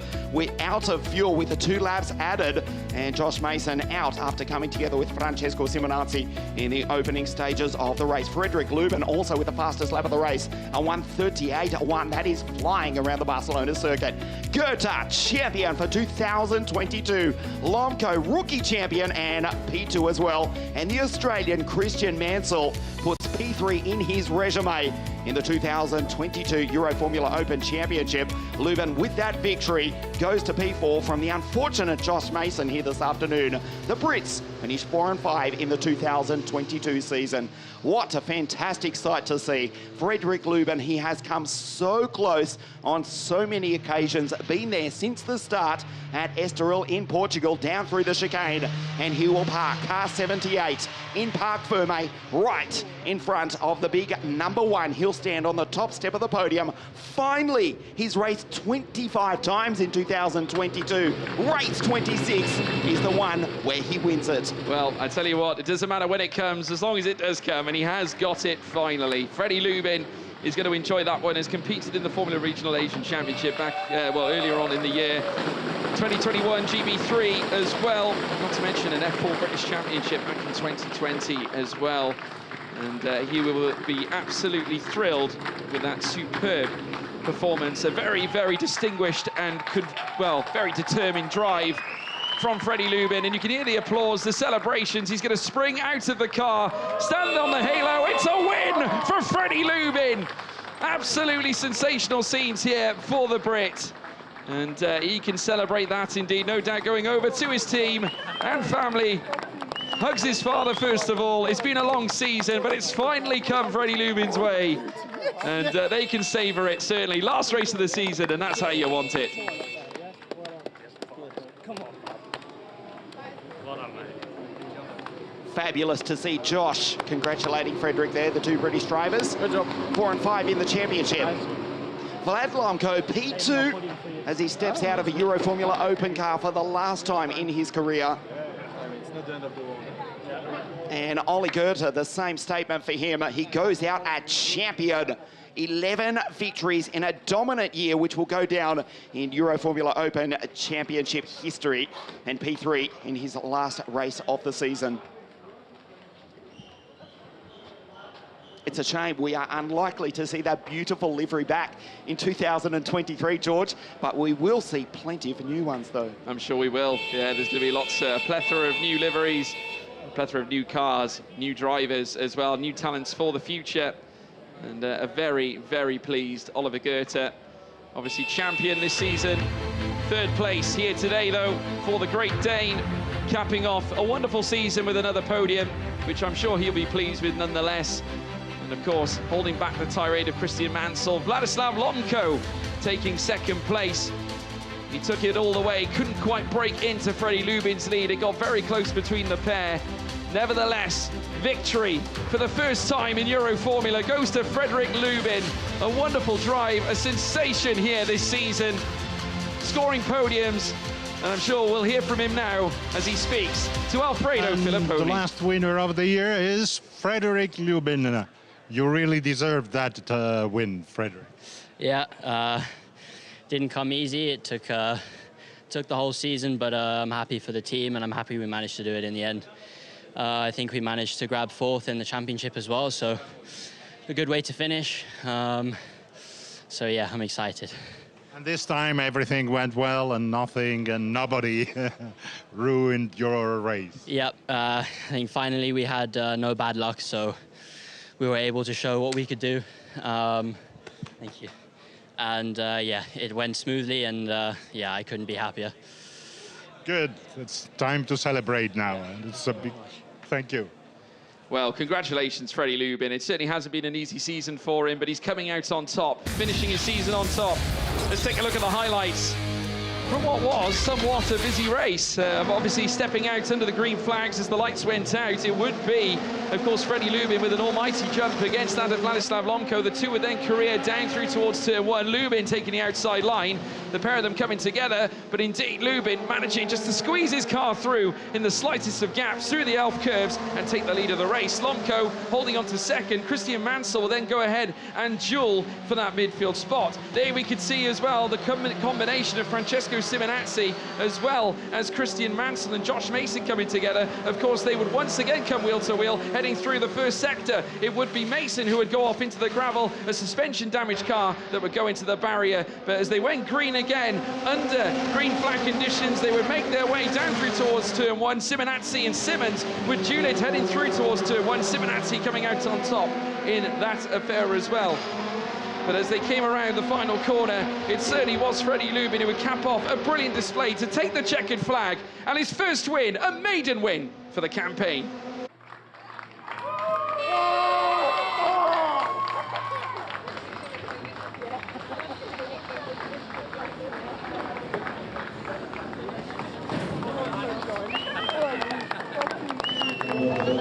out of fuel with the 2 laps added, and Josh Mason out after coming together with Francesco Simonazzi in the opening stages of the race. Frederick Lubin also with the fastest lap of the race, a 1:38.1. That is flying around the Barcelona circuit. Goethe, champion for 2022. Lomco, rookie champion and P2 as well. And the Australian Christian Mansell puts P3 in his resume in the 2022 Euroformula Open Championship. Lubin, with that victory, goes to P4 from the unfortunate Josh Mason here this afternoon. The Brits finished 4 and 5 in the 2022 season. What a fantastic sight to see. Frederick Lubin, he has come so close on so many occasions, been there since the start at Estoril in Portugal, down through the chicane, and he will park car 78 in Parc Ferme, right in front of the big #1. He'll stand on the top step of the podium. Finally, he's raced 25 times in 2022. Race 26 is the one where he wins it.
Well, I tell you what, it doesn't matter when it comes, as long as it does come, and he has got it finally. Freddie Lubin is going to enjoy that one. Has competed in the Formula Regional Asian Championship back, earlier on in the year. 2021 GB3 as well, not to mention an F4 British Championship back in 2020 as well. And he will be absolutely thrilled with that superb performance. A very, very distinguished and, very determined drive from Freddie Lubin, and you can hear the applause, the celebrations. He's going to spring out of the car, stand on the halo. It's a win for Freddie Lubin. Absolutely sensational scenes here for the Brit. And he can celebrate that indeed, no doubt, going over to his team and family. Hugs his father first of all. It's been a long season, but it's finally come Freddie Lubin's way. And they can savour it, certainly. Last race of the season, and that's how you want it.
Fabulous to see Josh congratulating Frederick there, the two British drivers. Good job. 4 and 5 in the championship. Vlad Lomko, P2, as he steps out of a Euroformula Open car for the last time in his career. And Ollie Goethe, the same statement for him. He goes out a champion. 11 victories in a dominant year, which will go down in Euroformula Open Championship history. And P3 in his last race of the season. It's a shame we are unlikely to see that beautiful livery back in 2023, George, but we will see plenty of new ones, though.
I'm sure we will. Yeah, there's going to be lots, a plethora of new liveries, a plethora of new cars, new drivers as well, new talents for the future. And a very, very pleased Oliver Goethe, obviously champion this season. 3rd place here today, though, for the Great Dane, capping off a wonderful season with another podium, which I'm sure he'll be pleased with nonetheless. And of course, holding back the tirade of Christian Mansell, Vladislav Lomko taking 2nd place. He took it all the way, couldn't quite break into Freddie Lubin's lead. It got very close between the pair. Nevertheless, victory for the first time in Euroformula goes to Frederick Lubin. A wonderful drive, a sensation here this season, scoring podiums. And I'm sure we'll hear from him now as he speaks to Alfredo Filipponi.
The last winner of the year is Frederick Lubin. You really deserve that win, Frederick.
Yeah, didn't come easy. It took the whole season, but I'm happy for the team, and I'm happy we managed to do it in the end. I think we managed to grab 4th in the championship as well, so a good way to finish. So yeah, I'm excited.
And this time everything went well and nobody ruined your race.
Yep, I think finally we had no bad luck, so we were able to show what we could do. Thank you. And yeah, it went smoothly, and yeah, I couldn't be happier.
Good. It's time to celebrate now. And it's a big thank you.
Well, congratulations, Freddie Lubin. It certainly hasn't been an easy season for him, but he's coming out on top, finishing his season on top. Let's take a look at the highlights from what was somewhat a busy race. Obviously stepping out under the green flags as the lights went out, it would be, of course, Freddie Lubin with an almighty jump against that of Vladislav Lomko. The two would then career down through towards turn 1. Lubin taking the outside line, the pair of them coming together, but indeed Lubin managing just to squeeze his car through in the slightest of gaps through the elf curves and take the lead of the race. Lomko holding on to 2nd. Christian Mansell will then go ahead and duel for that midfield spot. There we could see as well the combination of Francesco Simonazzi as well as Christian Mansell and Josh Mason coming together. Of course, they would once again come wheel to wheel, heading through the first sector. It would be Mason who would go off into the gravel, a suspension damaged car that would go into the barrier. But as they went green again, under green flag conditions, they would make their way down through towards turn 1. Simonazzi and Simmons with Juliet heading through towards turn 1. Simonazzi coming out on top in that affair as well. But as they came around the final corner, it certainly was Freddie Lubin who would cap off a brilliant display to take the checkered flag and his first win, a maiden win for the campaign.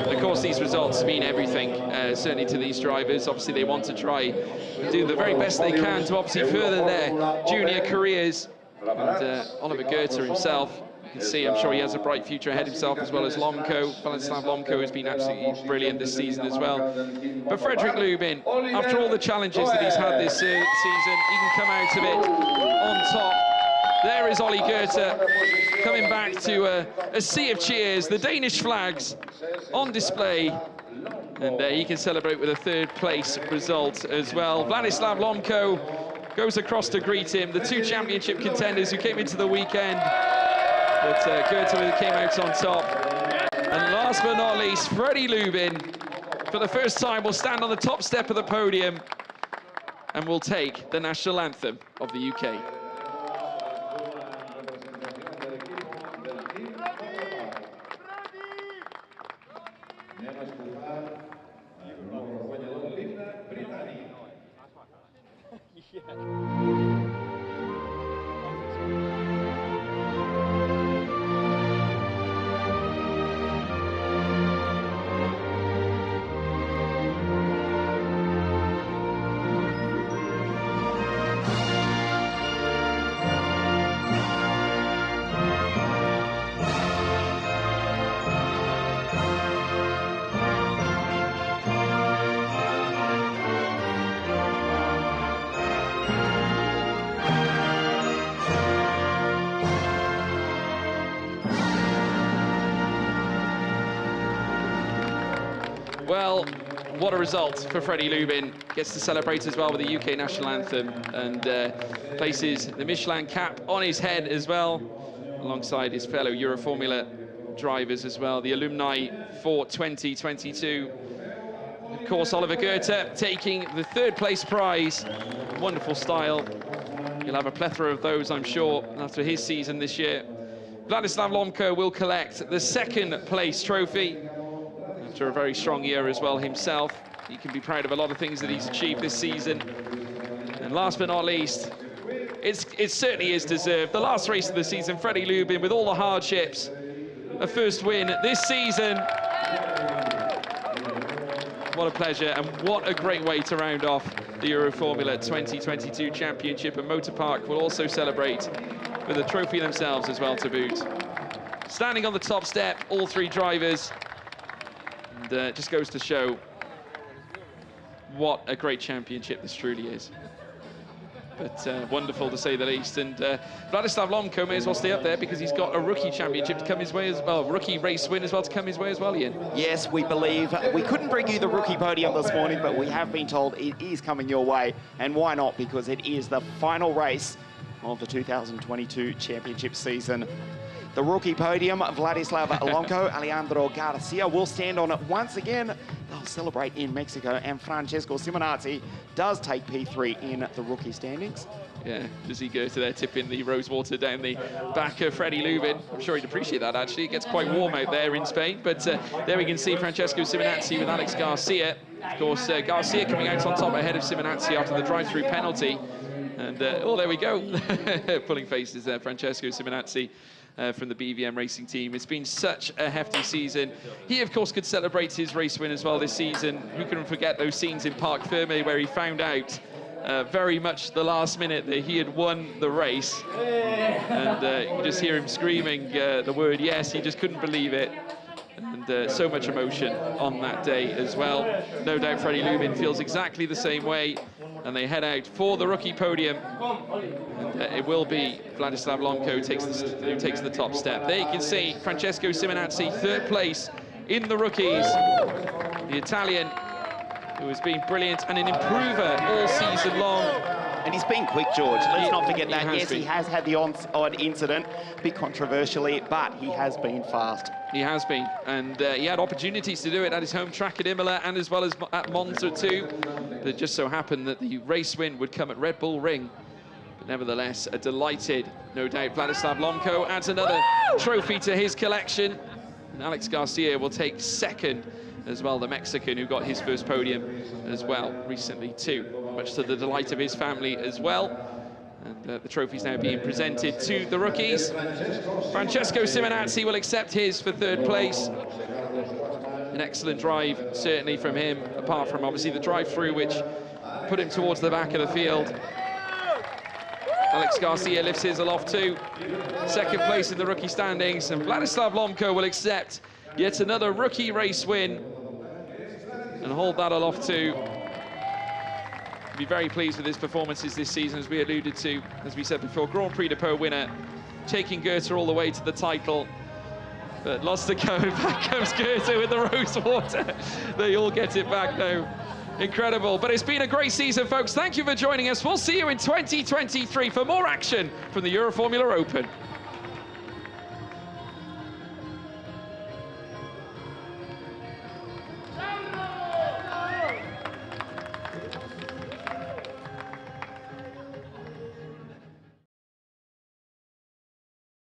Of course, these results mean everything, certainly to these drivers. Obviously, they want to try and do the very best they can to obviously further their junior careers. And Oliver Goethe himself, you can see, I'm sure he has a bright future ahead himself, as well as Lomko. Vladislav Lomko has been absolutely brilliant this season as well. But Frederick Lubin, after all the challenges that he's had this season, he can come out of it on top. There is Ollie Goethe coming back to a sea of cheers, the Danish flags on display, and he can celebrate with a third place result as well. Vladislav Lomko goes across to greet him, the two championship contenders who came into the weekend, but Goethe came out on top. And last but not least, Freddie Lubin, for the first time, will stand on the top step of the podium and will take the national anthem of the UK. Well, what a result for Freddie Lubin. Gets to celebrate as well with the UK national anthem and places the Michelin cap on his head as well, alongside his fellow Euroformula drivers as well, the alumni for 2022. Of course, Oliver Goethe taking the third place prize. Wonderful style. He'll have a plethora of those, I'm sure, after his season this year. Vladislav Lomko will collect the second place trophy. After a very strong year as well himself. He can be proud of a lot of things that he's achieved this season. And last but not least, it certainly is deserved. The last race of the season, Freddie Lubin, with all the hardships, a first win this season. What a pleasure, and what a great way to round off the Euroformula 2022 Championship. And Motor Park will also celebrate with a trophy themselves as well to boot. Standing on the top step, all three drivers. And it just goes to show what a great championship this truly is. But wonderful to say the least. And Vladislav Lomko may as well stay up there because he's got a rookie championship to come his way as well, rookie race win as well to come his way as well, Ian.
Yes, we believe. We couldn't bring you the rookie podium this morning, but we have been told it is coming your way. And why not? Because it is the final race of the 2022 championship season. The rookie podium, Vladislav Lomko, Alejandro Garcia will stand on it once again. They'll celebrate in Mexico, and Francesco Simonazzi does take P3 in the rookie standings.
Yeah, does he go to there tipping the rose water down the back of Freddie Lubin? I'm sure he'd appreciate that, actually. It gets quite warm out there in Spain, but there we can see Francesco Simonazzi with Alex Garcia. Of course, Garcia coming out on top ahead of Simonazzi after the drive-through penalty. And, oh, there we go. Pulling faces there, Francesco Simonazzi. From the BVM racing team. It's been such a hefty season. He, of course, could celebrate his race win as well this season. Who can forget those scenes in Parc Fermé where he found out very much the last minute that he had won the race. And you can just hear him screaming the word yes. He just couldn't believe it. And so much emotion on that day as well. No doubt Freddie Lubin feels exactly the same way. And they head out for the rookie podium. And it will be Vladislav Lomko who takes the top step. There you can see Francesco Simonazzi, third place in the rookies. The Italian, who has been brilliant and an improver all season long.
And he's been quick, George. Let's not forget
He
that.
has
Yes,
been.
he has had the odd incident, a bit controversially, but he has been fast.
He has been, and he had opportunities to do it at his home track at Imola and as well as at Monza too. But it just so happened that the race win would come at Red Bull Ring. But nevertheless, a delighted, no doubt, Vladislav Lomko adds another trophy to his collection. And Alex Garcia will take second as well, the Mexican who got his first podium as well recently too, much to the delight of his family as well. And the trophy's now being presented to the rookies. Francesco Simonazzi will accept his for third place. An excellent drive, certainly from him, apart from obviously the drive-through, which put him towards the back of the field. Alex Garcia lifts his aloft too. Second place in the rookie standings, and Vladislav Lomko will accept yet another rookie race win and hold that aloft too. Be very pleased with his performances this season, as we alluded to, as we said before. Grand Prix de Pau winner, taking Goethe all the way to the title, but lost to go. Back comes Goethe with the rose water. They all get it back now. Incredible, but it's been a great season, folks. Thank you for joining us. We'll see you in 2023 for more action from the Euroformula Open.